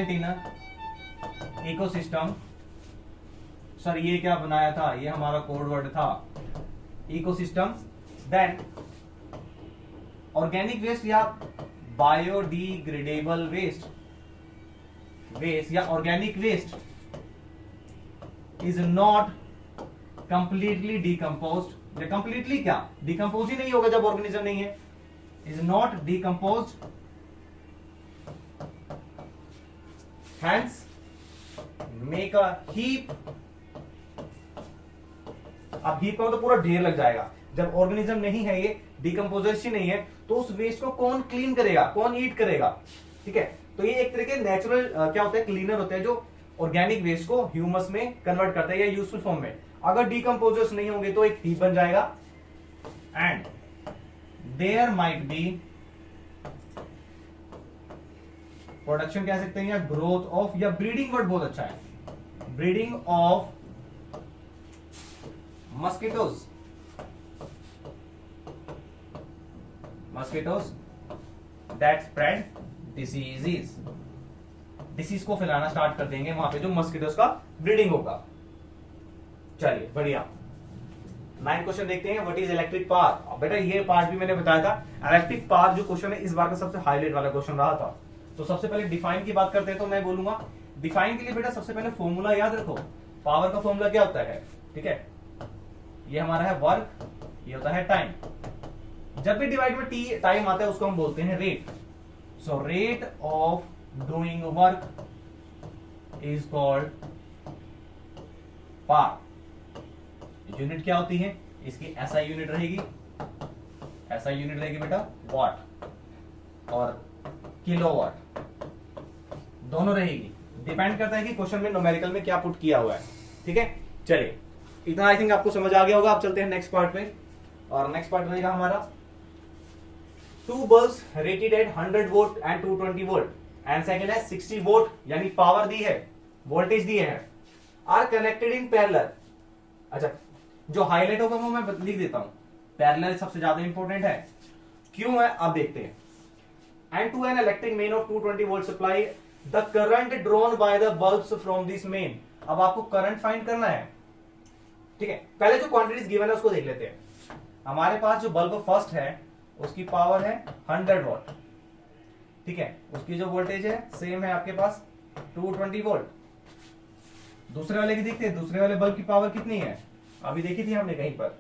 in a ecosystem। Sir ये क्या बनाया था, ये हमारा कोड वर्ड था इकोसिस्टम। देन ऑर्गेनिक वेस्ट या बायोडिग्रेडेबल वेस्ट, वेस्ट या organic waste is not completely decomposed, या कंप्लीटली क्या, डिकम्पोज ही नहीं होगा जब ऑर्गेनिज्म नहीं है, is not decomposed, hence make a heap। अब हीप का तो पूरा ढेर लग जाएगा, जब ऑर्गेनिज्म नहीं है, ये डिकम्पोजर्स ही नहीं है, तो उस वेस्ट को कौन क्लीन करेगा, कौन ईट करेगा, ठीक है। तो ये एक तरह के नेचुरल क्या होता है, क्लीनर होते हैं जो ऑर्गेनिक वेस्ट को ह्यूमस में कन्वर्ट करते हैं या यूजफुल फॉर्म में। अगर डिकम्पोजर्स नहीं होंगे तो एक हीप बन जाएगा, and there might be production कह सकते हैं या ग्रोथ ऑफ, या ब्रीडिंग वर्ड बहुत अच्छा है, breeding of mosquitoes, mosquitoes that spread diseases, disease को फैलाना स्टार्ट कर देंगे वहां पे जो मस्किटोज का ब्रीडिंग होगा। चलिए बढ़िया, 9 क्वेश्चन देखते हैं। What is electric power. बेटा ये पार्ट भी मैंने बताया था, इलेक्ट्रिक पावर जो क्वेश्चन है इस बार का सबसे हाईलाइट वाला क्वेश्चन रहा था। तो सबसे पहले डिफाइन की बात करते हैं, तो मैं बोलूंगा डिफाइन के लिए बेटा सबसे पहले फॉर्मूला याद रखो। पावर का फॉर्मूला क्या होता है, ठीक है, ये हमारा है वर्क, ये होता है टाइम। जब भी डिवाइड में टी टाइम आता है उसको हम बोलते हैं rate. So rate of doing work is called power. Unit क्या होती है इसकी, एसआई यूनिट रहेगी, एसआई यूनिट रहेगी बेटा वाट और किलोवाट, दोनों रहेगी। डिपेंड करता है कि क्वेश्चन में न्यूमेरिकल में क्या पुट किया हुआ है, ठीक है। चलिए इतना आई थिंक आपको समझ आ गया होगा। अब चलते हैं नेक्स्ट पार्ट पे, और नेक्स्ट पार्ट रहेगा हमारा 2 bulbs rated eight 100 volt and 220 volt, and second है 60 वोल्ट, यानी पावर दी है, वोल्टेज दिए हैं, आर कनेक्टेड इन पैरेलल। अच्छा जो हाईलाइट होगा वो मैं लिख देता हूं, पैरेलल सबसे ज्यादा इंपॉर्टेंट है, क्यों है अब देखते हैं। And two an electric main of 220 volt supply the current drawn by the bulbs from this main. अब आपको करंट फाइंड करना है, ठीक है। पहले जो क्वांटिटीज गिवन है उसको देख लेते हैं। हमारे पास जो बल्ब फर्स्ट है उसकी पावर है 100 वोल्ट, ठीक है, उसकी जो वोल्टेज है सेम है आपके पास 220 वोल्ट। दूसरे वाले की देखते हैं, दूसरे वाले बल्ब की पावर कितनी है, अभी देखी थी हमने कहीं पर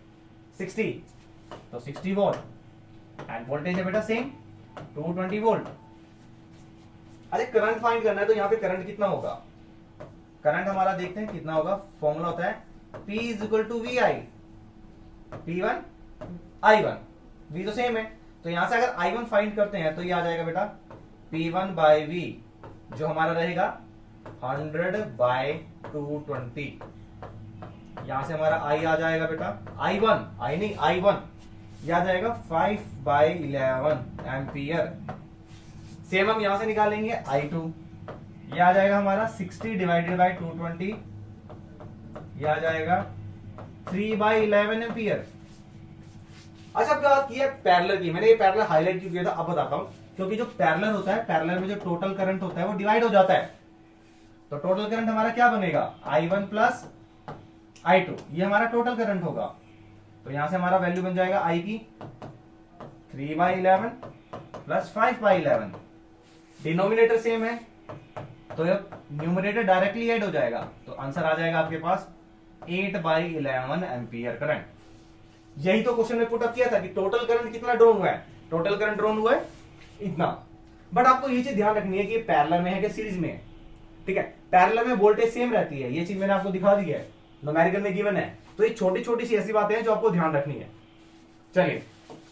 60, तो 60 वोल्ट एंड वोल्टेज है बेटा सेम 220 वोल्ट। अरे करंट फाइंड करना है तो यहाँ पे करंट कितना होगा, करंट हमारा देखते हैं कितना होगा। फॉर्मूला होता है P is equal to V I, P1 I1, V तो सेम है, तो यहां से अगर I1 फाइंड करते हैं तो ये आ जाएगा बेटा P1 बाई V, जो हमारा रहेगा 100 बाई 220। यहां से हमारा I आ जाएगा बेटा I1, I नहीं I1, यह आ जाएगा 5 बाई 11 एम्पियर। सेम हम यहां से निकालेंगे I2, यह आ जाएगा हमारा 60 डिवाइडेड बाई 220, यह आ जाएगा 3 बाई 11 एम्पियर। अच्छा बात की है पैरेलल की, मैंने ये पैरेलल हाईलाइट क्यों किया था अब बताता हूं, क्योंकि जो पैरेलल होता है, पैरेलल में जो टोटल करंट होता है वो डिवाइड हो जाता है, तो टोटल करंट हमारा क्या बनेगा I1 प्लस I2, ये हमारा टोटल करंट होगा। तो यहां से हमारा वैल्यू बन जाएगा I की 3 by 11 plus 5 by 11, denominator same है तो न्यूमरेटर डायरेक्टली ऐड हो जाएगा, तो आंसर आ जाएगा आपके पास 8 बाई 11 एम्पियर करंट। यही तो क्वेश्चन में पुट अप किया था कि टोटल करंट कितना ड्रॉन हुआ है, टोटल करंट ड्रॉन हुआ है इतना। बट आपको ये चीज ध्यान रखनी है कि पैरेलल में है कि सीरीज में है, ठीक है। पैरेलल में वोल्टेज सेम रहती है, ये चीज मैंने आपको दिखा दी है, न्यूमेरिकल में गिवन है, तो ये छोटी छोटी सी ऐसी बातें हैं जो आपको ध्यान रखनी है। चलिए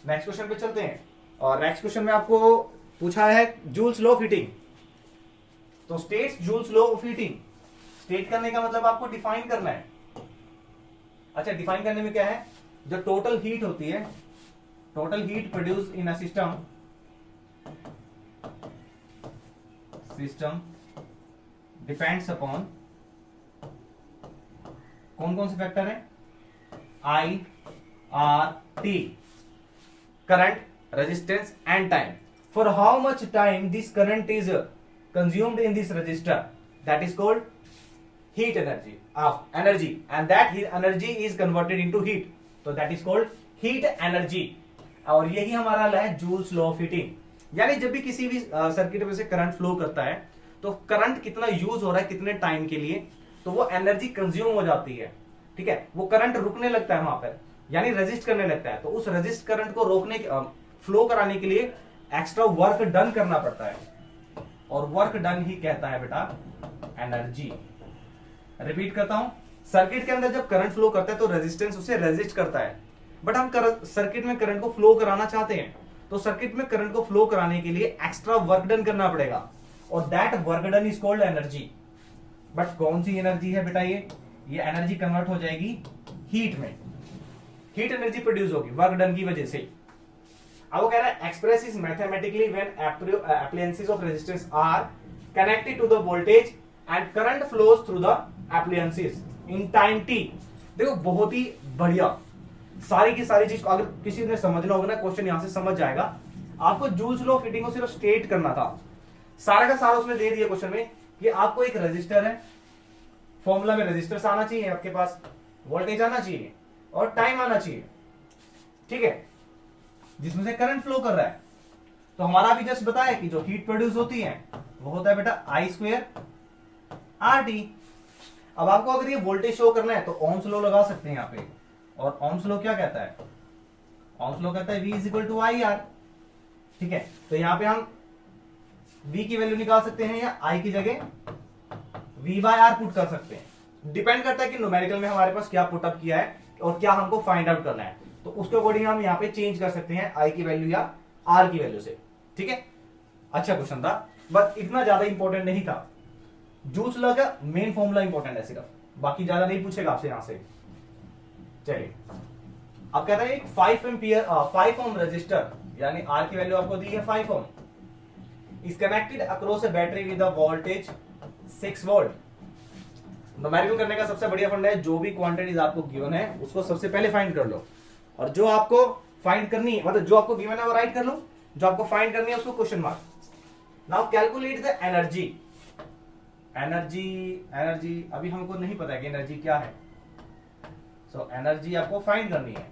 नेक्स्ट क्वेश्चन पे चलते हैं, और नेक्स्ट क्वेश्चन में आपको पूछा है जूल्स लॉ ऑफ हीटिंग। तो states joules law of heating, state करने का मतलब आपको डिफाइन करना है। अच्छा डिफाइन करने में क्या है, जो टोटल हीट होती है, total heat produce in a system depends upon कौन कौन से फैक्टर है, I, R, T, current, resistance and time. For how much time this current is consumed in this resistor, that is called heat energy of energy, and that heat energy is converted into heat, so that is called heat energy। और यही हमारा है joules law of heating. यानी जब भी किसी भी circuit में से करंट फ्लो करता है तो करंट कितना यूज हो रहा है कितने टाइम के लिए, तो वो एनर्जी कंज्यूम हो जाती है, ठीक है। वो करंट रुकने लगता है वहां पर, यानी रेजिस्ट करने लगता है। तो उस रेजिस्ट करंट को रोकने फ्लो कराने के लिए एक्स्ट्रा वर्क डन करना पड़ता है, और वर्क डन ही कहता है बेटा एनर्जी। रिपीट करता हूं, सर्किट के अंदर जब करंट फ्लो करता है तो रेजिस्टेंस उसे रेजिस्ट करता है, बट हम सर्किट में करंट को फ्लो कराना चाहते हैं, तो सर्किट में करंट को फ्लो कराने के लिए एक्स्ट्रा वर्क डन करना पड़ेगा, और that work done is called energy. But कौन सी एनर्जी है बेटा ये एनर्जी कन्वर्ट हो जाएगी हीट में, हीट एनर्जी प्रोड्यूस होगी वर्क डन की वजह से। अब वो कह रहा है express is mathematically when appliances of resistance are connected to the voltage and current flows through the appliances in time t। देखो बहुत ही बढ़िया, सारी की सारी चीज अगर किसी ने समझना होगा ना, क्वेश्चन यहां से समझ जाएगा। आपको जूल्स लॉ ऑफ हीटिंग को सिर्फ स्टेट करना था, सारा का सारा उसमें दे दिया क्वेश्चन में कि आपको एक रजिस्टर है, फॉर्मूला में रजिस्टर आना चाहिए आपके पास, वोल्टेज आना चाहिए और टाइम आना चाहिए, ठीक है, जिसमें से करंट फ्लो कर रहा है। तो हमारा अभी जस्ट बताया कि जो हीट प्रोड्यूस होती है वो होता है बेटा आई स्क्वेयर आर टी। अब आपको अगर ये वोल्टेज शो करना है तो ओम्स लॉ लगा सकते हैं यहाँ पे, और ओम्स लॉ क्या कहता है, ओम्स लॉ कहता है V is equal to I R, ठीक है। तो यहाँ पे हम V की वैल्यू निकाल सकते हैं या I की जगह V बाय आर पुट कर सकते हैं, डिपेंड करता है कि न्यूमेरिकल में हमारे पास क्या पुटअप किया है और क्या हमको फाइंड आउट करना है, तो उसके अकॉर्डिंग हम यहाँ पे चेंज कर सकते हैं I की वैल्यू या R की वैल्यू से, ठीक है। अच्छा क्वेश्चन था, बट इतना ज्यादा इंपॉर्टेंट नहीं था। जूल्स लॉ का मेन फॉर्मूला इंपॉर्टेंट है सिर्फ, बाकी ज्यादा नहीं पूछेगा आपसे यहां से। चलिए अब कहता है एक 5 ओम रजिस्टर, यानी R की वैल्यू आपको दी है 5 ohm, is connected across a battery with a voltage 6 volt. Numerical करने का सबसे बढ़िया फंडा है, जो भी क्वांटिटीज आपको गिवन है उसको सबसे पहले फाइंड कर लो, और जो आपको फाइंड करनी है, मतलब जो आपको गिवन है वो राइट कर लो, जो आपको फाइंड करनी है उसको question mark. Now calculate the energy. Energy अभी हमको नहीं पता है कि एनर्जी क्या है, सो एनर्जी आपको फाइंड करनी है,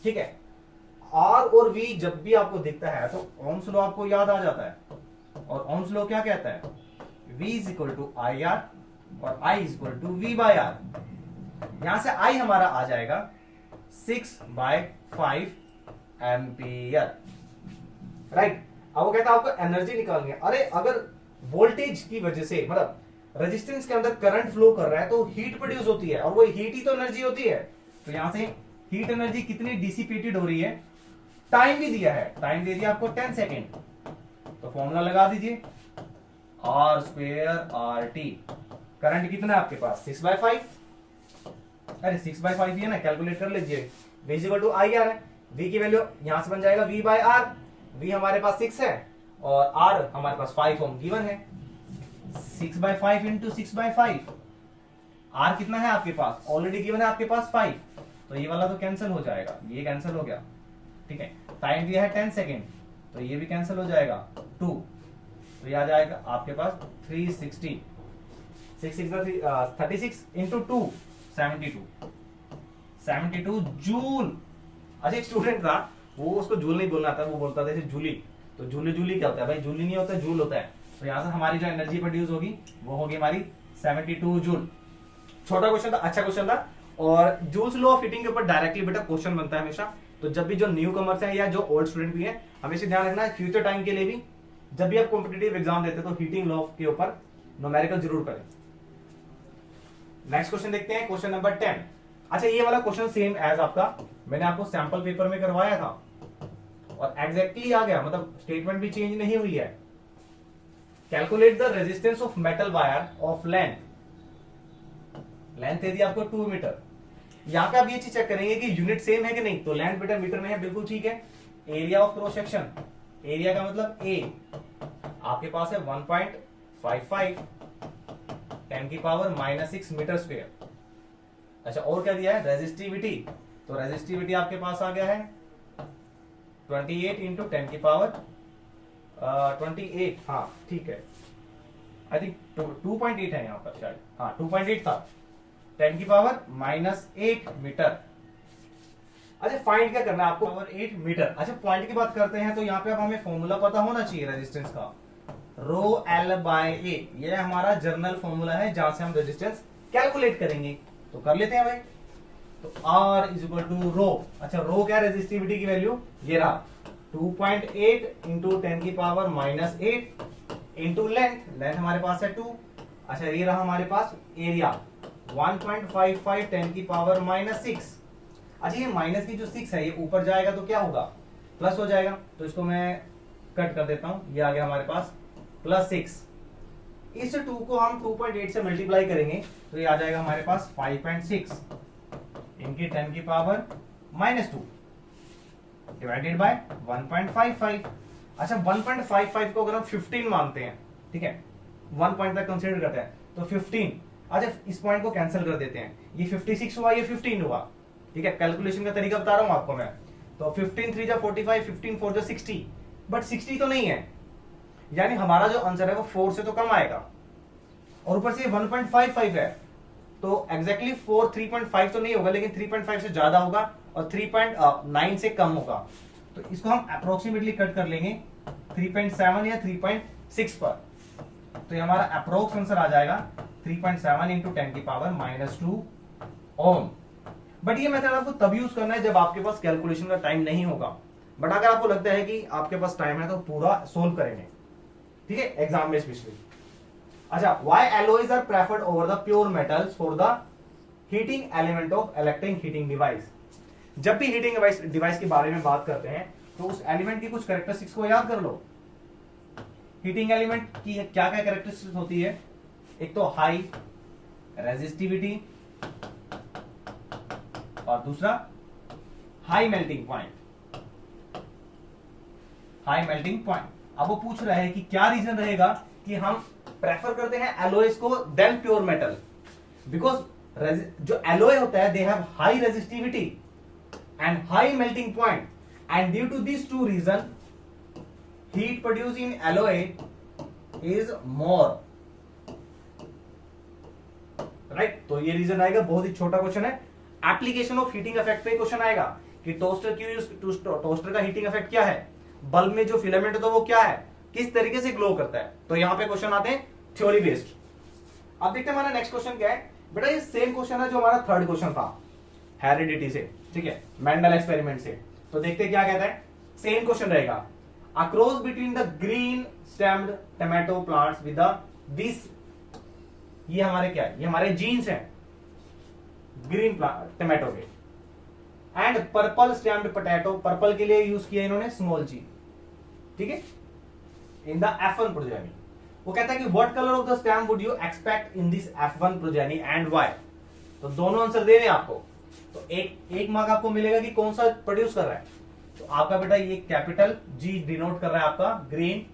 ठीक है। आर और वी जब भी आपको दिखता है तो ओम्स लॉ आपको याद आ जाता है, और ओम्स लॉ क्या कहता है, V is equal to I R और I is equal to V by R. यहां से I हमारा आ जाएगा 6/5 एम्पियर, राइट। अब वो कहता है आपको एनर्जी निकालनी है। अरे अगर वोल्टेज की वजह से, मतलब रेजिस्टेंस के अंदर करंट फ्लो कर रहा है तो हीट प्रोड्यूस होती है, और वो हीट ही तो एनर्जी होती है। तो यहां से हीट एनर्जी कितनी डिसिपेटेड हो रही है, टाइम भी दिया है, टाइम दे दिया आपको 10 सेकेंड, तो फॉर्मूला लगा दीजिए R square R T. Current कितना है आपके पास 6/5, अरे 6/5 ही है ना, कैलकुलेट कर लीजिए। V is equal to I R है, V की वैल्यू यहां से बन जाएगा V बाय आर। V हमारे पास 6 है और R हमारे पास 5 ओम गिवन है, 6/5 इंटू 6/5। R कितना है आपके पास, ऑलरेडी गिवन है आपके पास 5, तो ये वाला तो कैंसिल हो जाएगा, ये कैंसिल हो गया, ठीक है। टाइम दिया है 10 सेकेंड, तो ये भी कैंसिल हो जाएगा 2, तो ये आ जाएगा आपके पास 360, 36 इंटू 2 72 जूल। अच्छा एक स्टूडेंट था, वो उसको जूल नहीं बोलना था, वो बोलता था जूली, तो जूली क्या होता है भाई, जूली नहीं होता जूल होता है। तो यहां से हमारी जो एनर्जी प्रोड्यूस होगी वो होगी हमारी 72 जूल। छोटा क्वेश्चन था, अच्छा क्वेश्चन था, और जूल्स लॉ ऑफ हीटिंग के ऊपर डायरेक्टली बेटा क्वेश्चन बनता है हमेशा। तो जब भी जो न्यू कमर्स है या जो ओल्ड स्टूडेंट भी है, हमेशा ध्यान रखना है फ्यूचर टाइम के लिए भी, जब भी आप कॉम्पिटिटिव एग्जाम देते तो हीटिंग लॉ के ऊपर न्यूमेरिकल जरूर करें। नेक्स्ट क्वेश्चन देखते हैं, क्वेश्चन नंबर 10। अच्छा ये वाला क्वेश्चन सेम एज आपका मैंने आपको सैंपल पेपर में करवाया था, और एग्जैक्टली आ गया, मतलब स्टेटमेंट भी चेंज नहीं हुई है। Calculate the resistance of metal wire of length दे दी आपको 2 मीटर। यहां पे आप ये चीज चेक करेंगे कि यूनिट सेम है कि नहीं, तो लेंथ मीटर मीटर में है, बिल्कुल ठीक है। Area of cross section, area का मतलब ए आपके पास है 1.55 10⁻⁻6 मीटर स्क्वायर। अच्छा और क्या दिया है, रेजिस्टिविटी, तो रेजिस्टिविटी आपके पास आ गया है 28 इंटू 10⁻28, हाँ ठीक है, आई थिंक 2.8 है यहाँ पर शायद, हाँ 2.8 था, 10⁻⁻8 मीटर। अच्छा फाइंड क्या करना है आपको, 8 मीटर। अच्छा पॉइंट की बात करते हैं तो यहाँ पे अब हमें फॉर्मूला पता होना चाहिए रेजिस्टेंस का, रो एल बाय ए, ये हमारा जर्नल फॉर्मूला है जहां से हम रेजिस्टेंस कैलकुलेट करेंगे। तो कर लेते हैं भाई। तो R इज इक्वल टू रो, अच्छा रो क्या रेजिस्टिविटी की वैल्यू, ये रहा 2.8 इंटू 10 की power minus 8 into length, length हमारे पास है 2। अच्छा ये रहा हमारे पास एरिया 1.55 10 की पावर माइनस 6। अच्छा ये माइनस की जो 6 है ये ऊपर जाएगा तो क्या होगा, प्लस हो जाएगा। तो इसको मैं कट कर देता हूं, ये आ गया हमारे पास +6। इस 2 को हम 2.8 से मल्टीप्लाई करेंगे तो ये आ जाएगा हमारे पास 5.6 इनकी 10 की पावर -2 डिवाइडेड बाय 1.55। अच्छा 1.55 को अगर हम 15 मानते हैं, ठीक है 1 पॉइंट तक कंसीडर करते हैं तो 15। अच्छा इस पॉइंट को कैंसिल कर देते हैं, ये 56 हुआ, ये 15 हुआ, ठीक है कैलकुलेशन का तरीका बता रहा हूं आपको मैं। तो 15 3 जा 45, 15 4 जा 60, बट 60 तो नहीं है, यानी हमारा जो आंसर है वो 4 से तो कम आएगा, और ऊपर से 1.55 है तो एग्जैक्टली 4 3.5 तो नहीं होगा, लेकिन 3.5 से ज्यादा होगा और 3.9 से कम होगा। तो इसको हम अप्रोक्सीमेटली कट कर लेंगे 3.7 या 3.6 पर, तो ये हमारा अप्रोक्स आंसर आ जाएगा 3.7 इंटू 10 की पावर -2 ओम। बट ये मेथड आपको तब यूज करना है जब आपके पास कैलकुलेशन का टाइम नहीं होगा, बट अगर आपको लगता है कि आपके पास टाइम है तो पूरा सोल्व करेंगे, ठीक है एग्जाम में स्पेशली। अच्छा why alloys are preferred over the pure metals for the heating element of electric heating device। जब भी हीटिंग डिवाइस के बारे में बात करते हैं तो उस एलिमेंट की कुछ कैरेक्टरिस्टिक्स को याद कर लो। हीटिंग एलिमेंट की क्या क्या कैरेक्टरिस्टिक्स होती है, एक तो हाई रेजिस्टिविटी और दूसरा high melting point. High melting point, अब वो पूछ रहा है कि क्या रीजन रहेगा कि हम प्रेफर करते हैं एलॉयज को देन प्योर मेटल, बिकॉज जो एलॉय होता है they have high resistivity and high melting point, and due to this two reason heat produce in alloy is more, right. तो ये रीजन आएगा, बहुत ही छोटा क्वेश्चन है। एप्लीकेशन ऑफ हीटिंग इफेक्ट पे क्वेश्चन आएगा कि टोस्टर क्यों यूज, टोस्टर का हीटिंग इफेक्ट क्या है, बल्ब में जो फिलामेंट है तो वो क्या है, किस तरीके से ग्लो करता है। तो यहां पे क्वेश्चन आते हैं थ्योरी बेस्ड। अब देखते हैं हमारा नेक्स्ट क्वेश्चन क्या है। बेटा ये सेम क्वेश्चन है जो हमारा थर्ड क्वेश्चन था हेरिडिटी से, ठीक है मेंडल एक्सपेरिमेंट से। तो देखते हैं क्या कहता है, सेम क्वेश्चन रहेगा। अ cross between the green stemmed tomato plants with this, ये हमारे क्या है, ये हमारे जीन्स हैं ग्रीन टोमेटो के, and purple stemmed potato, purple के लिए यूज किया इन्होंने स्मॉल जी, ठीक है इन द F1 प्रोजेनी। वो कहता है कि what colour of the stem would you expect in this F1 progeny and why. तो दोनों आंसर दे रहे हैं आपको, तो एक मार्क आपको मिलेगा कि कौन सा प्रोड्यूस कर रहा है। तो आपका बेटा ये कैपिटल जी डिनोट कर रहा है आपका ग्रीन,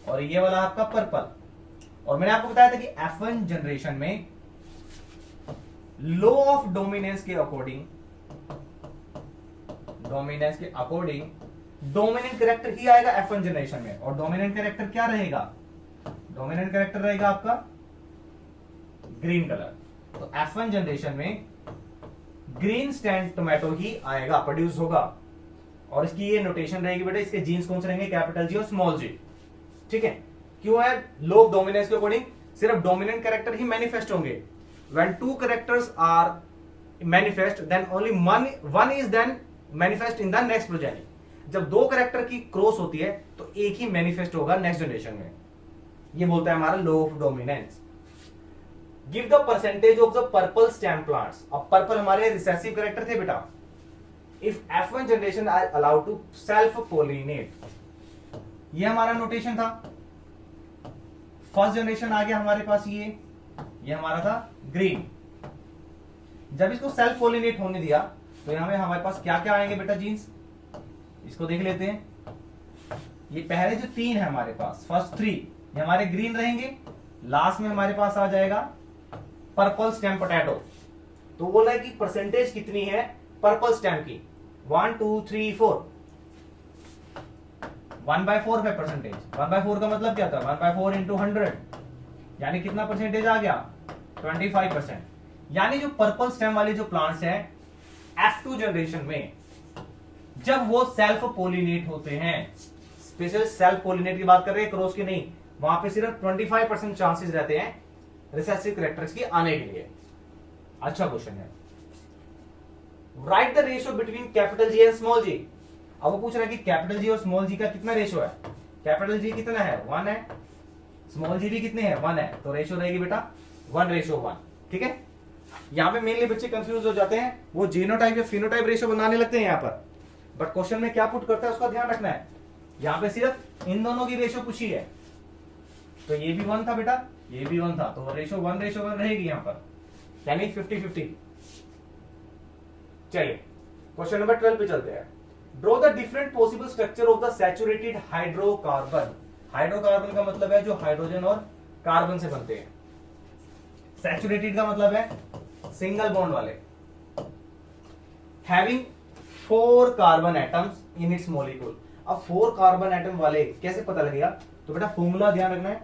और ये वाला आपका पर्पल। और मैंने आपको बताया था कि F1 जनरेशन में लॉ ऑफ डोमिनेंस के अकॉर्डिंग, डोमिनेंट कैरेक्टर ही आएगा F1 जनरेशन में। और डोमिनेंट कैरेक्टर क्या रहेगा, डोमिनेंट कैरेक्टर रहेगा आपका ग्रीन कलर। तो F1 जनरेशन में ग्रीन स्टैंड टोमेटो ही आएगा, प्रोड्यूस होगा। और इसकी ये नोटेशन रहेगी बेटा, इसके जीन्स कौन से रहेंगे, कैपिटल जी और स्मॉल जी, ठीक है। क्यों है, लॉ ऑफ डोमिनेंस के अकॉर्डिंग सिर्फ डोमिनेंट कैरेक्टर ही मैनिफेस्ट होंगे। When two characters are manifest then only one is then manifest in the next progeny. जब दो कैरेक्टर की क्रॉस होती है तो एक ही मैनिफेस्ट होगा नेक्स्ट जनरेशन में, ये बोलता है हमारा law of dominance. Give the percentage of the purple stem plants. अब पर्पल हमारे रिसेसिव कैरेक्टर थे बेटा। If F1 generation are allowed to self pollinate, ये हमारा नोटेशन था। फर्स्ट जनरेशन आ गया हमारे पास, ये हमारा था ग्रीन। जब इसको सेल्फ पोलिनेट होने दिया तो यहां में हमारे पास क्या क्या आएंगे बेटा जीन्स, इसको देख लेते हैं। ये पहले जो 3 है हमारे पास, फर्स्ट 3 ये हमारे ग्रीन रहेंगे। लास्ट में हमारे पास आ जाएगा पर्पल स्टेम पोटैटो। तो बोला है कि परसेंटेज कितनी है पर्पल स्टेम की, 1 2 3 4, 1/4 है परसेंटेज। 1/4 का मतलब क्या था, 1/4 इंटू 100, यानी कितना परसेंटेज आ गया, 25%। यानी जो पर्पल स्टेम वाले जो प्लांट्स हैं F2 जनरेशन में जब वो सेल्फ पोलिनेट होते हैं, स्पेशल सेल्फ पोलिनेट की बात कर रहे हैं, क्रॉस की नहीं, वहां पे सिर्फ 25% चांसेस रहते हैं रिसेसिव कैरेक्टरिस्टिक्स के आने के लिए। अच्छा क्वेश्चन है। Write the ratio between capital G and small G. अब वो पूछ रहा है कि कैपिटल जी और स्मॉल जी का कितना रेशियो है। कैपिटल जी कितना है 1 है, स्मॉल जी भी कितने हैं 1 है, तो रेशियो रहेगी बेटा 1:1। ठीक है, यहां पे मेनली बच्चे कंफ्यूज हो जाते हैं, वो जीनोटाइप या फिनोटाइप रेशियो बनाने लगते हैं यहाँ पर, बट क्वेश्चन में क्या पुट करता है उसका ध्यान रखना है। यहाँ पे सिर्फ इन दोनों की रेशियो पूछी है, तो ये भी 1 था बेटा, ये भी 1 था, तो रेशियो 1:1 रहेगी यहाँ पर, यानी 50-50। चलिए क्वेश्चन नंबर 12 पे चलते हैं। Draw the different possible structure of the saturated hydrocarbon. Hydrocarbon का मतलब है जो हाइड्रोजन और कार्बन से बनते हैं। सैचुरेटेड का मतलब है सिंगल बॉन्ड वाले, having 4 carbon atoms in its molecule. अब 4 कार्बन एटम वाले कैसे पता लगेगा, तो बेटा फॉर्मूला ध्यान रखना है।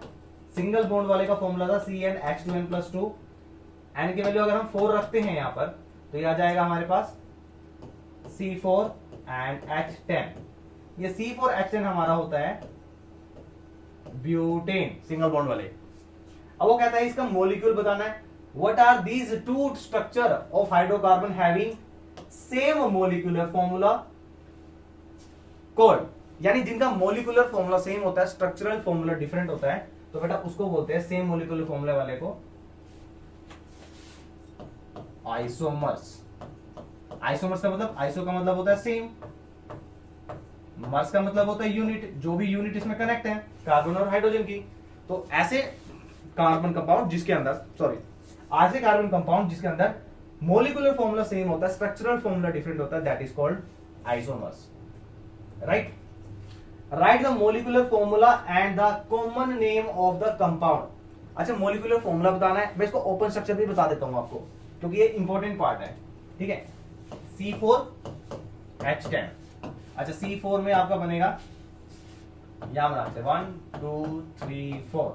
सिंगल बॉन्ड वाले का फॉर्मूला था CnH2n+2। एन की वैल्यू अगर हम 4 रखते हैं यहां पर, तो ये आ जाएगा हमारे पास C4 एंड H10। ये C4H10 हमारा होता है ब्यूटेन, सिंगल बॉन्ड वाले। अब वो कहता है इसका मॉलिक्यूल बताना है। What are these two structure of hydrocarbon having same molecular formula called, यानी जिनका मॉलिक्यूलर फॉर्मूला सेम होता है, स्ट्रक्चरल फॉर्मूला डिफरेंट होता है, तो बेटा उसको बोलते हैं सेम मॉलिक्यूलर फॉर्मूला वाले को आइसोमर्स। आइसोमर्स का मतलब, आइसो का मतलब होता है सेम, मर्स का मतलब होता है यूनिट, जो भी यूनिट इसमें कनेक्ट है कार्बन और हाइड्रोजन की। तो ऐसे कार्बन कंपाउंड जिसके अंदर, सॉरी, ऐसे कार्बन कंपाउंड जिसके अंदर मॉलिक्यूलर फॉर्मूला सेम होता है, स्ट्रक्चरल फॉर्मूला डिफरेंट होता है, that is called isomers. Right, right the molecular formula and the common name of the compound. अच्छा, मॉलिक्यूलर फॉर्मूला बताना है, मैं इसको ओपन स्ट्रक्चर भी बता देता हूं आपको, क्योंकि ये इंपॉर्टेंट पार्ट है। ठीक है, C4H10। अच्छा, C4 में आपका बनेगा यहां बना 1 2 3 4।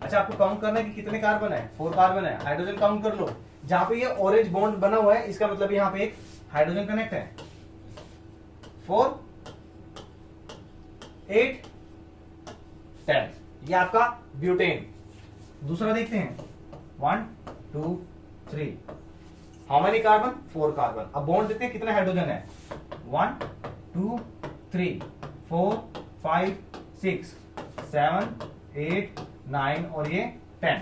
अच्छा, आपको काउंट करना है कि कितने कार्बन है, 4 कार्बन है। हाइड्रोजन काउंट कर लो, जहां पे ये ऑरेंज बॉन्ड बना हुआ है इसका मतलब यहां पे एक हाइड्रोजन कनेक्ट है। 4 8 10, ये आपका ब्यूटेन। दूसरा देखते हैं 1 2 3, हाउ मेनी कार्बन 4 कार्बन। अब बॉन्ड देखते हैं कितने हाइड्रोजन है, 1 2 3 4 5 6 7 8 9 और ये 10।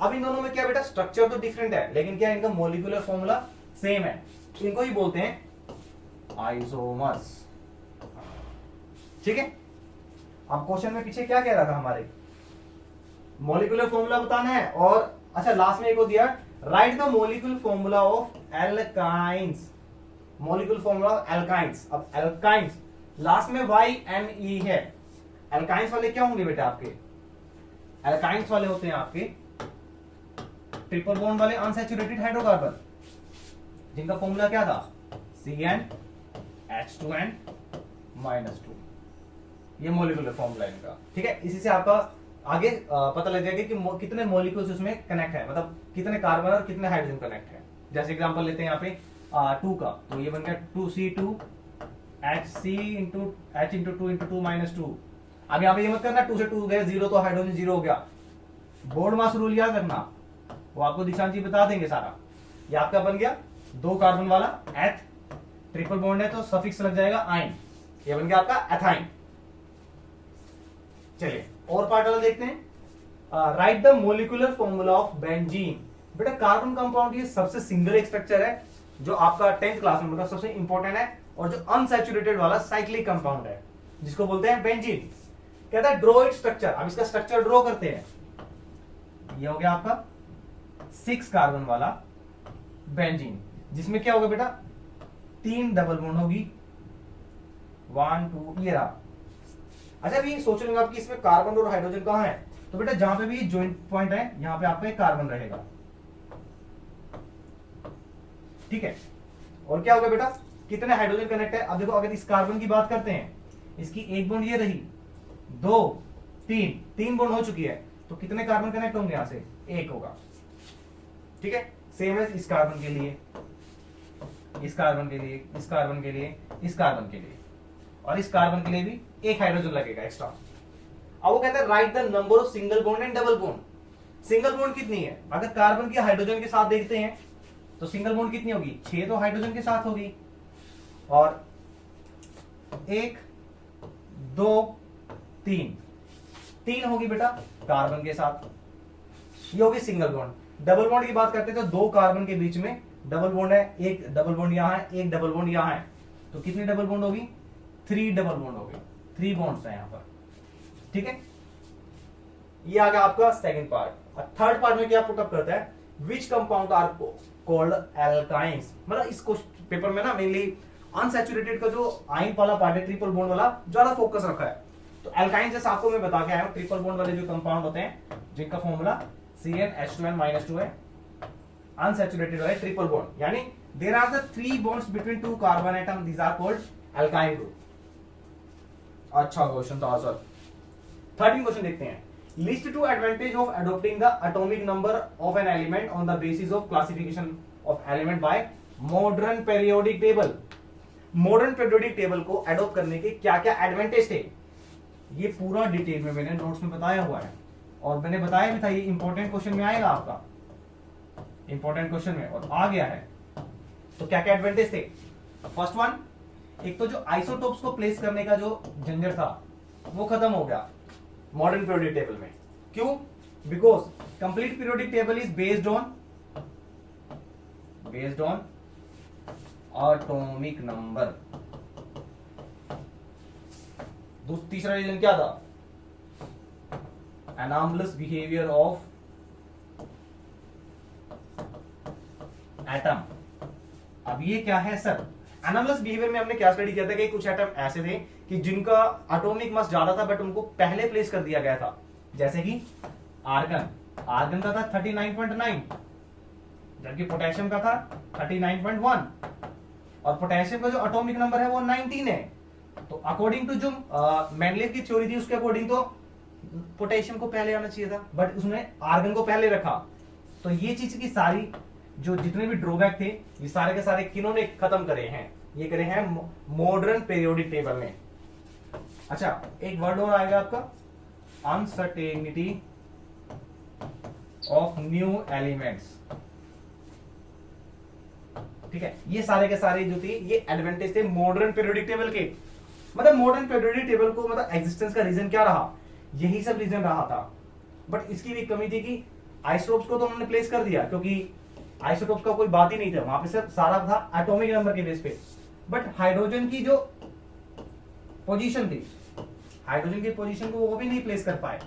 अब इन दोनों में क्या बेटा, स्ट्रक्चर तो डिफरेंट है, लेकिन क्या इनका मॉलिक्यूलर फॉर्मूला सेम है, इनको ही बोलते हैं आइसोमर्स। ठीक है, अब क्वेश्चन में पीछे क्या कह रहा था हमारे, मॉलिक्यूलर फॉर्मूला बताना है, और अच्छा लास्ट में एक को दिया, right the molecular formula of alkynes. Molecular formula of alkynes. अब एल्काइंस लास्ट में YNE है। एल्काइंस वाले क्या होंगे बेटा आपके, एल्काइंस वाले होते हैं आपके ट्रिपल बॉन्ड वाले अनसैचुरेटेड हाइड्रोकार्बन, जिनका फॉर्मूला क्या था CnH2n-2। ये मॉलिक्यूलर फॉर्मूला है इनका। ठीक है, इसी से आपका आगे पता लग जाएगा कि कितने मॉलिक्यूल्स उसमें कनेक्ट है, मतलब कितने कार्बन और कितने हाइड्रोजन कनेक्ट है। जैसे एग्जांपल लेते हैं यहाँ पे 2 का, तो ये बन गया 2C2 H2 अब यहाँ पे ये मत करना 2 से 2 गए 0 तो हाइड्रोजन 0 हो गया। बोर्ड मास रूल याद रखना, वो आपको दिशांत जी बता देंगे सारा। ये आपका बन गया 2 कार्बन वाला एथ, ट्रिपल बॉन्ड है तो सफिक्स लग जाएगा आइन, ये बन गया आपका एथाइन। चलिए और पार्ट वाला देखते हैं, right the molecular formula of benzene. बेटा कार्बन कंपाउंड ये सबसे सिंगल एक स्ट्रक्चर है जो आपका 10th क्लास में मतलब सबसे इंपॉर्टेंट है, और जो अनसैचुरेटेड वाला साइक्लिक कंपाउंड है जिसको बोलते हैं बेंजीन। कहता है ड्रॉ इट स्ट्रक्चर। अब इसका स्ट्रक्चर ड्रॉ करते हैं। ये हो गया आपका 6 कार्बन वाला बेंजीन, जिसमें क्या होगा बेटा 3 डबल बॉन्ड होगी, 1 2, ये रहा। अच्छा, अभी सोच रहे आप कि इसमें कार्बन और हाइड्रोजन कहां है, तो बेटा जहां पे भी ज्वाइंट पॉइंट है यहां पे आपका एक कार्बन रहेगा। ठीक है, और क्या होगा बेटा कितने हाइड्रोजन कनेक्ट है। अब देखो अगर इस कार्बन की बात करते हैं, इसकी एक बॉन्ड ये रही, 2 3 बॉन्ड हो चुकी है, तो कितने कार्बन कनेक्ट होंगे यहां से, 1 होगा। ठीक है, सेम है इस कार्बन के लिए, इस कार्बन के लिए, इस कार्बन के लिए, इस कार्बन के लिए, और इस कार्बन के लिए भी 1 हाइड्रोजन लगेगा एक्स्ट्रा। अब वो कहता है write the number of single bond and double bond. Single bond कितनी है, अगर कार्बन की हाइड्रोजन के साथ देखते हैं तो सिंगल बॉन्ड कितनी होगी, 6 तो हाइड्रोजन के साथ होगी और 1 2 3 होगी बेटा कार्बन के साथ, ये होगी सिंगल बॉन्ड। डबल बॉन्ड की बात करते हैं तो 2 कार्बन के बीच में डबल बॉन्ड है, एक डबल बॉन्ड यहां है, एक डबल बॉन्ड यहां है, तो कितनी डबल बॉन्ड होगी, 3 डबल बॉन्ड होगी, 3 बॉन्ड्स है यहां पर। ठीक है, ये आ गया आपका सेकंड पार्ट। और थर्ड पार्ट में क्या पुटअप करता है, which compound are called alkynes. मतलब इस पेपर में ना मेनली अनसैचुरेटेड का जो आयन वाला पार्ट है, ट्रिपल बॉन्ड वाला, ज्यादा फोकस रखा है। तो एल्काइंस जैसे आपको मैं बता के आया हूं, ट्रिपल बॉन्ड वाले जो कंपाउंड होते हैं जिनका फॉर्मूला CnH2n-2 है, अनसैचुरेटेड वाले ट्रिपल बॉन्ड, यानी there are the 3 bonds between 2 carbon atom, these are called alkyne group. अच्छा क्वेश्चन था सर। 13 क्वेश्चन देखते हैं। List 2 advantage of adopting the atomic number of an element on the basis of classification of element by modern periodic table. Modern periodic table को adopt करने के क्या क्या advantage थे, ये पूरा डिटेल में मैंने नोट्स में बताया हुआ है और मैंने बताया भी था ये इंपॉर्टेंट क्वेश्चन में आएगा आपका, इंपॉर्टेंट क्वेश्चन में, और आ गया है। तो क्या क्या एडवांटेज थे। फर्स्ट वन, एक तो जो आइसोटोप्स को प्लेस करने का जो झंझट था वो खत्म हो गया मॉडर्न पीरियोडिक टेबल में। क्यों, because complete periodic table is based on atomic number. तीसरा रीजन क्या था, anomalous behavior of एटम। अब ये क्या है सर, anomalous behavior में हमने क्या स्टडी किया था कि कुछ एटम ऐसे थे कि जिनका एटॉमिक मास ज्यादा था बट उनको पहले प्लेस कर दिया गया था, जैसे कि आर्गन का था 39.9 जबकि पोटेशियम का था 39.1 और पोटेशियम का जो एटॉमिक नंबर है वो 19 है। तो अकॉर्डिंग टू जो मेंडलेव की थ्योरी थी उसके अकॉर्डिंग तो पोटेशियम को पहले आना चाहिए था बट उसने आर्गन को पहले रखा। तो ये चीज की सारी जो जितने भी ड्रॉबैक थे ये सारे के सारे किन्होंने खत्म करे हैं, ये करे हैं मॉडर्न पीरियोडिक टेबल में। अच्छा, एक वर्ड और आएगा आपका, अनसर्टेनिटी ऑफ न्यू एलिमेंट्स। ठीक है, ये सारे के सारे जो थे ये एडवांटेज थे मॉडर्न पीरियोडिक टेबल के। मतलब मॉडर्न पीरियोडिक टेबल को मतलब एग्जिस्टेंस का रीजन क्या रहा, यही सब रीजन रहा था। बट इसकी भी कमी थी कि आइसोटोप्स को तो उन्होंने प्लेस कर दिया क्योंकि आइसोटोप्स का कोई बात ही नहीं था, वहां पे सिर्फ सारा था एटॉमिक नंबर के बेस पे। बट हाइड्रोजन की जो पोजीशन थी, हाइड्रोजन की पोजीशन को वो भी नहीं प्लेस कर पाए।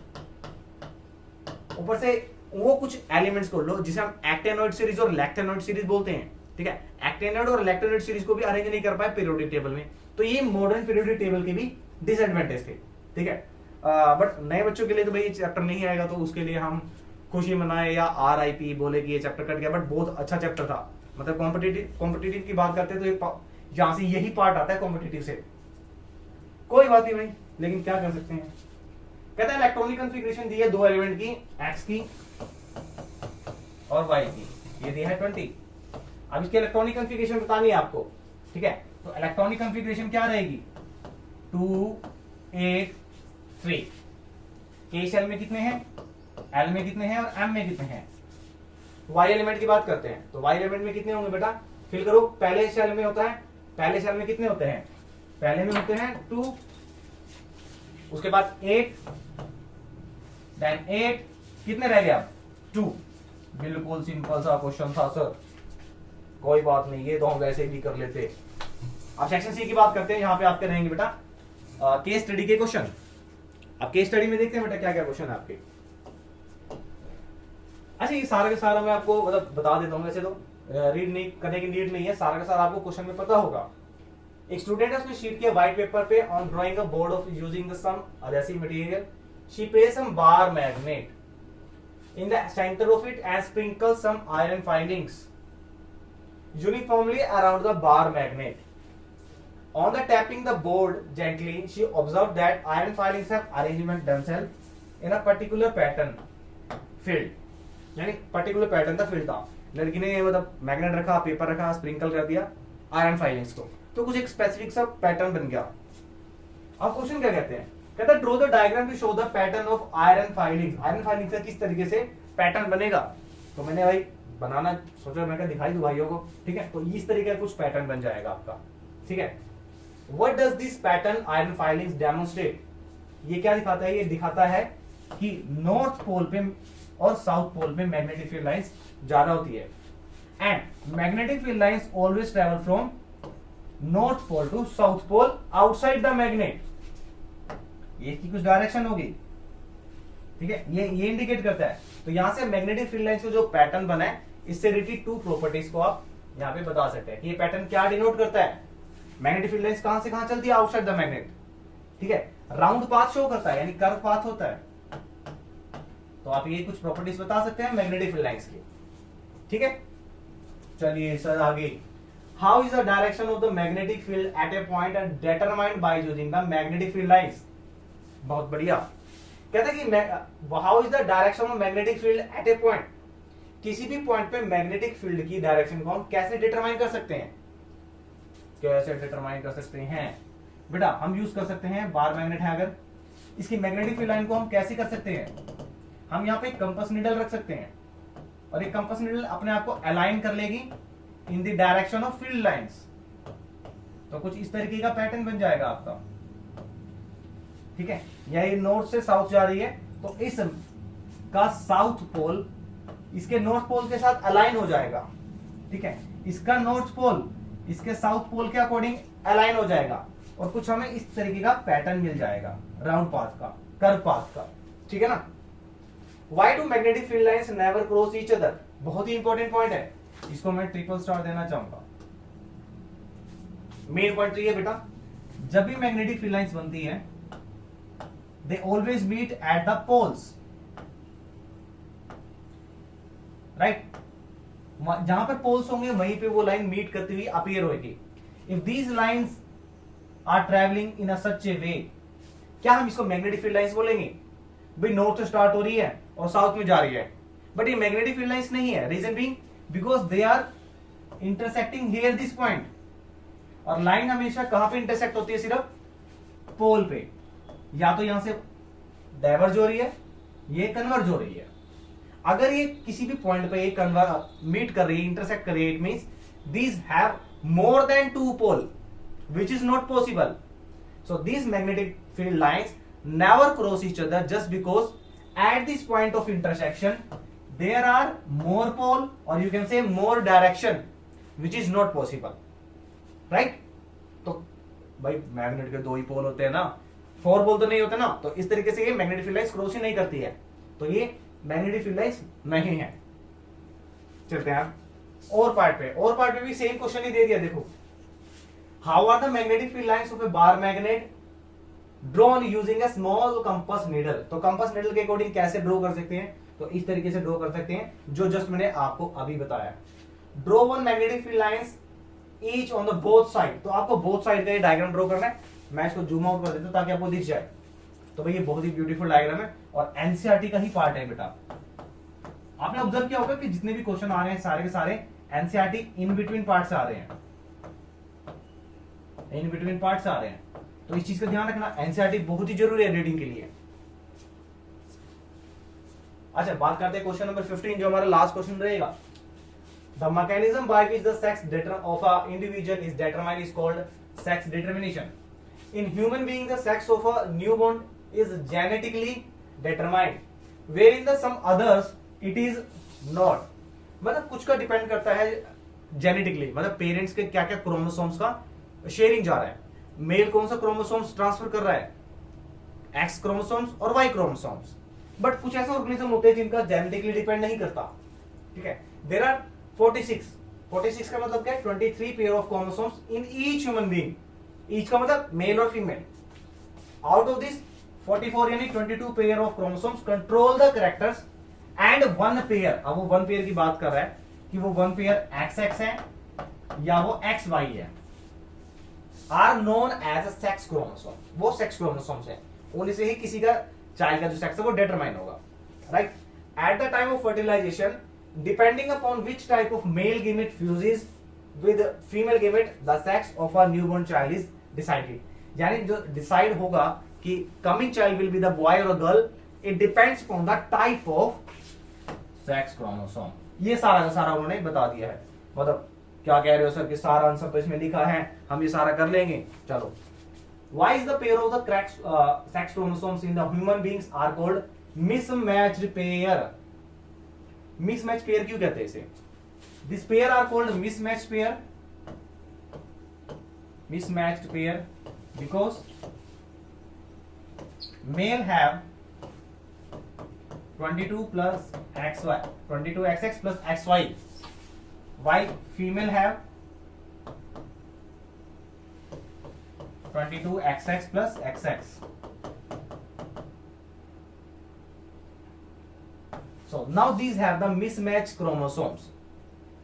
ऊपर से वो कुछ एलिमेंट्स को लो जिसे हम एक्टेनॉइड सीरीज और लैक्टेनॉइड सीरीज बोलते हैं, ठीक है, एक्टेनॉइड और लैक्टेनॉइड सीरीज को भी अरेंज नहीं कर पाए पीरियोडिक टेबल में। तो ये मॉडर्न पीरियोडिक टेबल के भी डिसएडवांटेज थे। ठीक है, बट नए बच्चों के लिए तो भाई चैप्टर नहीं आएगा तो उसके लिए हम खुशी मनाए या RIP बोले कि ये चैप्टर कट गया, बट बहुत अच्छा चैप्टर था। मतलब कॉम्पिटिटिव की बात करते हैं तो यहां से यही पार्ट आता है कॉम्पिटिटिव से। कोई बात नहीं भाई, लेकिन क्या कर सकते हैं। कहता है इलेक्ट्रॉनिक कॉन्फ़िगरेशन दी है 2 एलिमेंट की, X की और Y की, ये दी है 20। अब इसके इलेक्ट्रॉनिक कॉन्फ़िगरेशन बतानी है आपको। ठीक है, तो इलेक्ट्रॉनिक कॉन्फ़िगरेशन क्या रहेगी, 2 8 3। K शेल में कितने हैं, L में कितने हैं और M में कितने हैं। Y एलिमेंट की बात करते हैं तो Y एलिमेंट में कितने होंगे बेटा, फिल करो। पहले शेल में होता है, पहले शेल में कितने होते हैं, पहले में होते हैं 2, उसके बाद 8, देन 8, कितने रह गए अब 2। बिल्कुल सिंपल सा क्वेश्चन था सर, कोई बात नहीं, ये तो हम वैसे भी कर लेते। अब सेक्शन सी की बात करते हैं, यहाँ पे आपके रहेंगे बेटा केस स्टडी के क्वेश्चन। अब केस स्टडी में देखते हैं बेटा क्या क्या क्वेश्चन है आपके। अच्छा, ये सारा का सारा मैं आपको मतलब बता देता हूँ, वैसे तो रीड नहीं करने की नीड नहीं है, सारा का सारा आपको क्वेश्चन में पता होगा। एक स्टूडेंट है, उसने शीट किया व्हाइट पेपर पे on drawing a board of using the some adhesive material. She placed some bar magnet in the center of it and sprinkled some iron filings uniformly around the bar magnet. On the tapping the board gently, she observed that iron filings have arrangement themselves in a particular pattern filled. यानी particular pattern था, field था। लड़की ने मतलब magnet रखा, paper रखा, sprinkle कर दिया आयरन फाइलिंग्स को, तो कुछ एक स्पेसिफिक सा पैटर्न बन गया। अब क्वेश्चन क्या कहते हैं, कहता है draw the diagram to show the pattern of iron filings. Iron filing का किस तरीके से पैटर्न बनेगा। तो मैंने भाई बनाना सोचा, मैं दिखाई दूं भाइयों को, ठीक है। तो इस तरीके का कुछ पैटर्न बन जाएगा आपका, ठीक है। What does this pattern iron filings demonstrate. ये क्या दिखाता है, ये दिखाता है कि नॉर्थ पोल पे और साउथ पोल पे मैग्नेटिक फील्ड लाइंस ज्यादा होती है, and magnetic field lines always travel from north pole to south pole outside the magnet. ये इसकी कुछ डायरेक्शन होगी, ठीक है, ये इंडिकेट करता है। तो यहां से मैग्नेटिक फील्ड लाइंस को जो पैटर्न बना है, इससे रिलेटेड टू प्रॉपर्टीज को आप यहां पे बता सकते हैं कि ये पैटर्न क्या डिनोट करता है। मैग्नेटिक फील्ड लाइंस कहां से कहां चलती है, आउटसाइड द मैग्नेट, ठीक है। राउंड पाथ शो करता है, यानी कर्व पाथ होता है। तो आप ये कुछ प्रॉपर्टीज बता सकते हैं मैग्नेटिक फील्ड लाइंस की, ठीक है। चलिए सर आगे, how is the direction of the magnetic field at A point and determined by using the magnetic field lines. बहुत बढ़िया। कहते हैं कि how is the direction of magnetic field at A point, किसी भी पॉइंट पे magnetic field की direction को हम कैसे डिटरमाइन कर सकते हैं। कैसे डिटरमाइन कर सकते हैं बेटा, हम यूज कर सकते हैं, बार मैग्नेट है अगर, इसकी मैग्नेटिक फील्ड लाइन को हम कैसे कर सकते हैं, हम यहाँ पे कंपास नीडल रख सकते हैं और ये कंपास नीडल अपने आप को अलाइन कर लेगी in the direction of field lines. तो कुछ इस तरीके का पैटर्न बन जाएगा आपका, ठीक है। यही नॉर्थ से साउथ जा रही है, तो इस का साउथ पोल इसके नॉर्थ पोल के साथ अलाइन हो जाएगा, ठीक है। इसका नॉर्थ पोल इसके साउथ पोल के अकॉर्डिंग अलाइन हो जाएगा और कुछ हमें इस तरीके का पैटर्न मिल जाएगा, राउंड पाथ का, कर्व पाथ का, ठीक है ना। Why do magnetic field lines never cross each other? बहुत ही इंपॉर्टेंट पॉइंट है, इसको मैं ट्रिपल स्टार देना चाहूंगा। मेन पॉइंट तो ये बेटा, जब भी मैग्नेटिक फील्ड लाइंस बनती है, they always meet at the poles, right. जहां पर पोल्स होंगे वहीं पे वो लाइन मीट करती हुई अपीयर होगी। If these lines are travelling in a such a way, क्या हम इसको मैग्नेटिक फील्ड लाइंस बोलेंगे। भाई नॉर्थ से स्टार्ट हो रही है और साउथ में जा रही है, बट ये मैग्नेटिक फील्ड लाइंस नहीं है। Reason being because they are intersecting here this point, और लाइन हमेशा कहां पे इंटरसेक्ट होती है, सिर्फ पोल पे। या तो यहां से डाइवर्ज हो रही है, ये कन्वर्ज हो रही है। अगर ये किसी भी पॉइंट पे ये मीट कर रही है, इंटरसेक्ट कर रही है, it means these have more than two pole, which is not possible. So these magnetic field lines never cross each other just because at this point of intersection there are more pole, or you can say more direction, which is not possible, right? तो भाई magnet के दो ही पोल होते हैं ना, four pole तो नहीं होते ना। तो इस तरीके से ये मैग्नेटिक फील्ड लाइंस क्रॉस ही नहीं करती है, तो ये मैग्नेटिक फील्ड लाइंस नहीं है। चलते हैं और पार्ट पे भी सेम क्वेश्चन ही दे दिया, देखो। How are the magnetic field lines of a bar magnet drawn using a small compass needle? तो compass needle के अकॉर्डिंग कैसे ड्रॉ कर सकते हैं, तो इस तरीके से ड्रॉ कर सकते हैं, जो जस्ट मैंने आपको अभी बताया। Draw one magnetic field lines each on the both side. तो आपको बोथ साइड का ये डायग्राम ड्रॉ करना है। मैं इसको जूम आउट कर देता हूं ताकि आपको दिख जाए। तो भाई ये बहुत ही ब्यूटीफुल डायग्राम है और एनसीईआरटी का ही पार्ट है बेटा। आपने ऑब्जर्व किया होगा कि जितने भी क्वेश्चन आ रहे हैं सारे के सारे एनसीईआरटी इन बिटवीन पार्ट से आ रहे हैं, इन बिटवीन पार्ट्स आ रहे हैं। तो इस चीज का ध्यान रखना, एनसीईआरटी बहुत ही जरूरी है रीडिंग के लिए। अच्छा, बात करते हैं क्वेश्चन नंबर 15, जो हमारा लास्ट क्वेश्चन रहेगा। The mechanism by which the sex of a individual is determined is called sex determination. In human being the sex of a newborn is genetically determined, where in the some others it is not. मतलब कुछ का depend करता है genetically, मतलब parents के क्या क्या chromosomes का शेयरिंग जा रहा है। मेल कौन सा क्रोमोसोम्स ट्रांसफर कर रहा है, एक्स क्रोमोसोम्स और वाई क्रोमोसोम्स। बट कुछ ऐसे ऑर्गेनिज्म होते हैं जिनका जेनेटिकली डिपेंड नहीं करता, ठीक है। देयर आर 46 का मतलब क्या है, 23 pair of chromosomes in each human being. Each का मतलब मेल और फीमेल। आउट ऑफ दिस 44 यानी 22 pair of chromosomes control the characters and one pair. अब वो वन पेयर की बात कर रहा है कि वो वन पेयर XX है या वो XY है, are known as a sex chromosome. वो सेक्स क्रोमोसोम्स है, उन्हीं से ही किसी का चाइल्ड का जो सेक्स है वो डिटरमाइन होगा, right. At the time of fertilisation, depending upon which type of male gamete fuses with female gamete, the sex of a newborn child is decided. यानी जो डिसाइड होगा कि coming child will be the boy और girl, it depends on the type of sex chromosome. ये सारा का सारा उन्होंने बता दिया है। मतलब क्या कह रहे हो सर कि सारा आंसर तो इसमें लिखा है, हम ये सारा कर लेंगे। चलो, why is the pair of the sex chromosomes in the human beings are called mismatched pair? Mismatched pair क्यों कहते हैं इसे? This pair are called mismatched pair. Mismatched pair because male have 22 plus xy, 22xx plus xy, while female have 22xx plus xx. So now these have the mismatched chromosomes.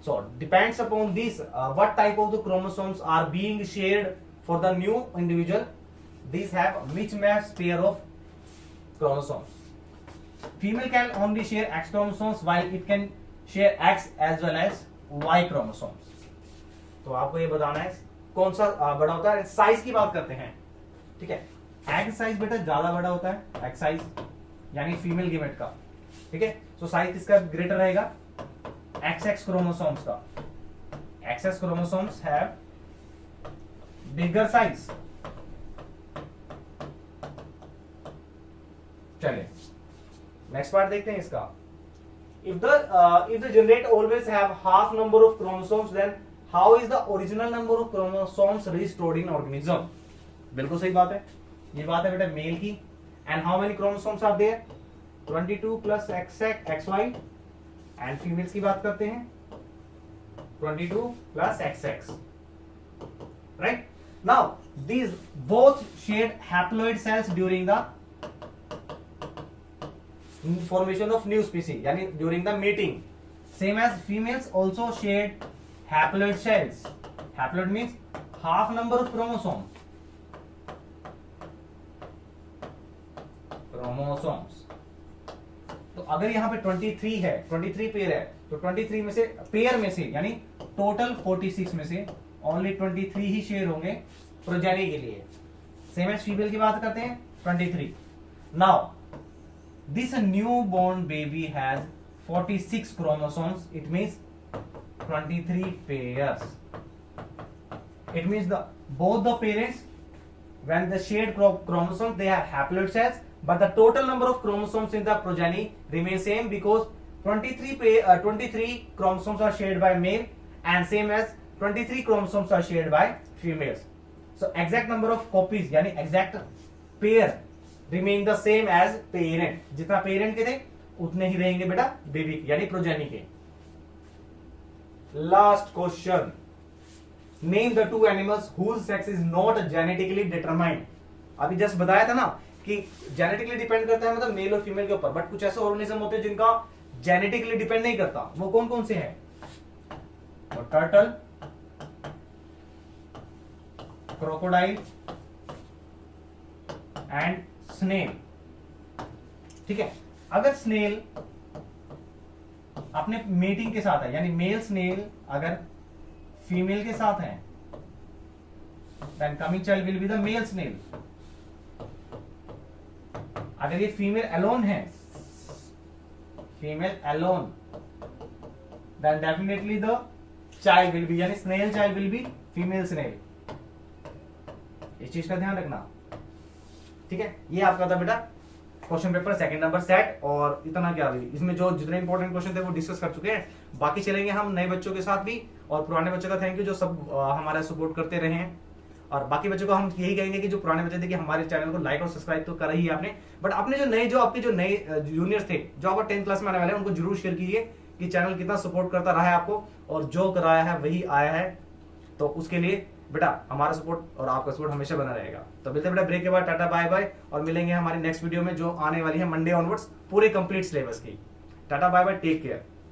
So depends upon this what type of the chromosomes are being shared for the new individual. These have mismatched pair of chromosomes. Female can only share X chromosomes while it can share X as well as Y chromosomes. तो आपको ये बताना है कौन सा बड़ा होता है। साइज की बात करते हैं, ठीक है। एग साइज बेटा ज्यादा बड़ा होता है, एग साइज यानी फीमेल गीमेट का, ठीक है। सो साइज किसका ग्रेटर रहेगा? XX क्रोमोसोम्स का। XX chromosomes have bigger size. चलिए नेक्स्ट पार्ट देखते हैं इसका। if the generate always have half number of chromosomes, then how is the original number of chromosomes restored in organism? बिल्कुल सही बात है, ये बात है बेटा मेल की। and how many chromosomes are there? 22 plus xy। and females की बात करते हैं 22 plus xx, right? now these both shed haploid cells during the formation of new species, यानी during the mating. same as females also shed haploid cells. haploid means half number of chromosomes. तो अगर यहाँ पे 23 है, 23 pair है, तो 23 में से पेयर में से यानी टोटल 46 में से ओनली 23 ही शेयर होंगे प्रोजेनी के लिए। सेम एज फीमेल की बात करते हैं 23। Now this new born baby has 46 chromosomes. it means 23 pairs. it means both the parents, when the shared chromosomes, they have haploid cells, but the total number of chromosomes in the progeny remain same because 23 chromosomes are shared by male and same as 23 chromosomes are shared by females. so exact number of copies यानी exact pair remain the same as parent. जितना parent के थे उतने ही रहेंगे बेटा baby यानी progeny के। Last question, name the two animals whose sex is not genetically determined. अभी जस्ट बताया था ना कि जेनेटिकली डिपेंड करता है मतलब मेल और फीमेल के ऊपर, बट कुछ ऐसे ऑर्गेनिज्म होते हैं जिनका जेनेटिकली डिपेंड नहीं करता। वो कौन कौन से हैं? टर्टल, क्रोकोडाइल एंड स्नेल, ठीक है। अगर स्नेल अपने मेटिंग के साथ है यानी मेल स्नेल अगर फीमेल के साथ है, then coming child will be the male snail. अगर ये फीमेल अलोन है, female alone, then definitely the child will be यानी snail child will be female snail. इस चीज का ध्यान रखना, ठीक है। ये आपका था बेटा question paper second number set. और इतना क्या भी इसमें जो जितने इंपॉर्टेंट क्वेश्चन थे वो डिस्कस कर चुके हैं। बाकी चलेंगे हम नए बच्चों के साथ भी, और पुराने बच्चों का थैंक यू जो सब हमारा सपोर्ट करते रहे हैं। और बाकी बच्चों को हम यही कहेंगे कि जो पुराने बच्चे थे कि हमारे चैनल को लाइक और सब्सक्राइब तो करा ही आपने, बट अपने जो आपके नए जूनियर्स थे जो आप 10th क्लास में आने वाले हैं उनको जरूर शेयर कीजिए कि चैनल कितना सपोर्ट करता रहा है आपको, और जो कराया है वही आया है। तो उसके लिए बेटा हमारा सपोर्ट और आपका सपोर्ट हमेशा बना रहेगा। तो मिलते हैं बेटा ब्रेक के बाद, टाटा बाय बाय, और मिलेंगे हमारी नेक्स्ट वीडियो में जो आने वाली है मंडे ऑनवर्ड्स पूरे कंप्लीट सिलेबस की। Tata bye bye, take care.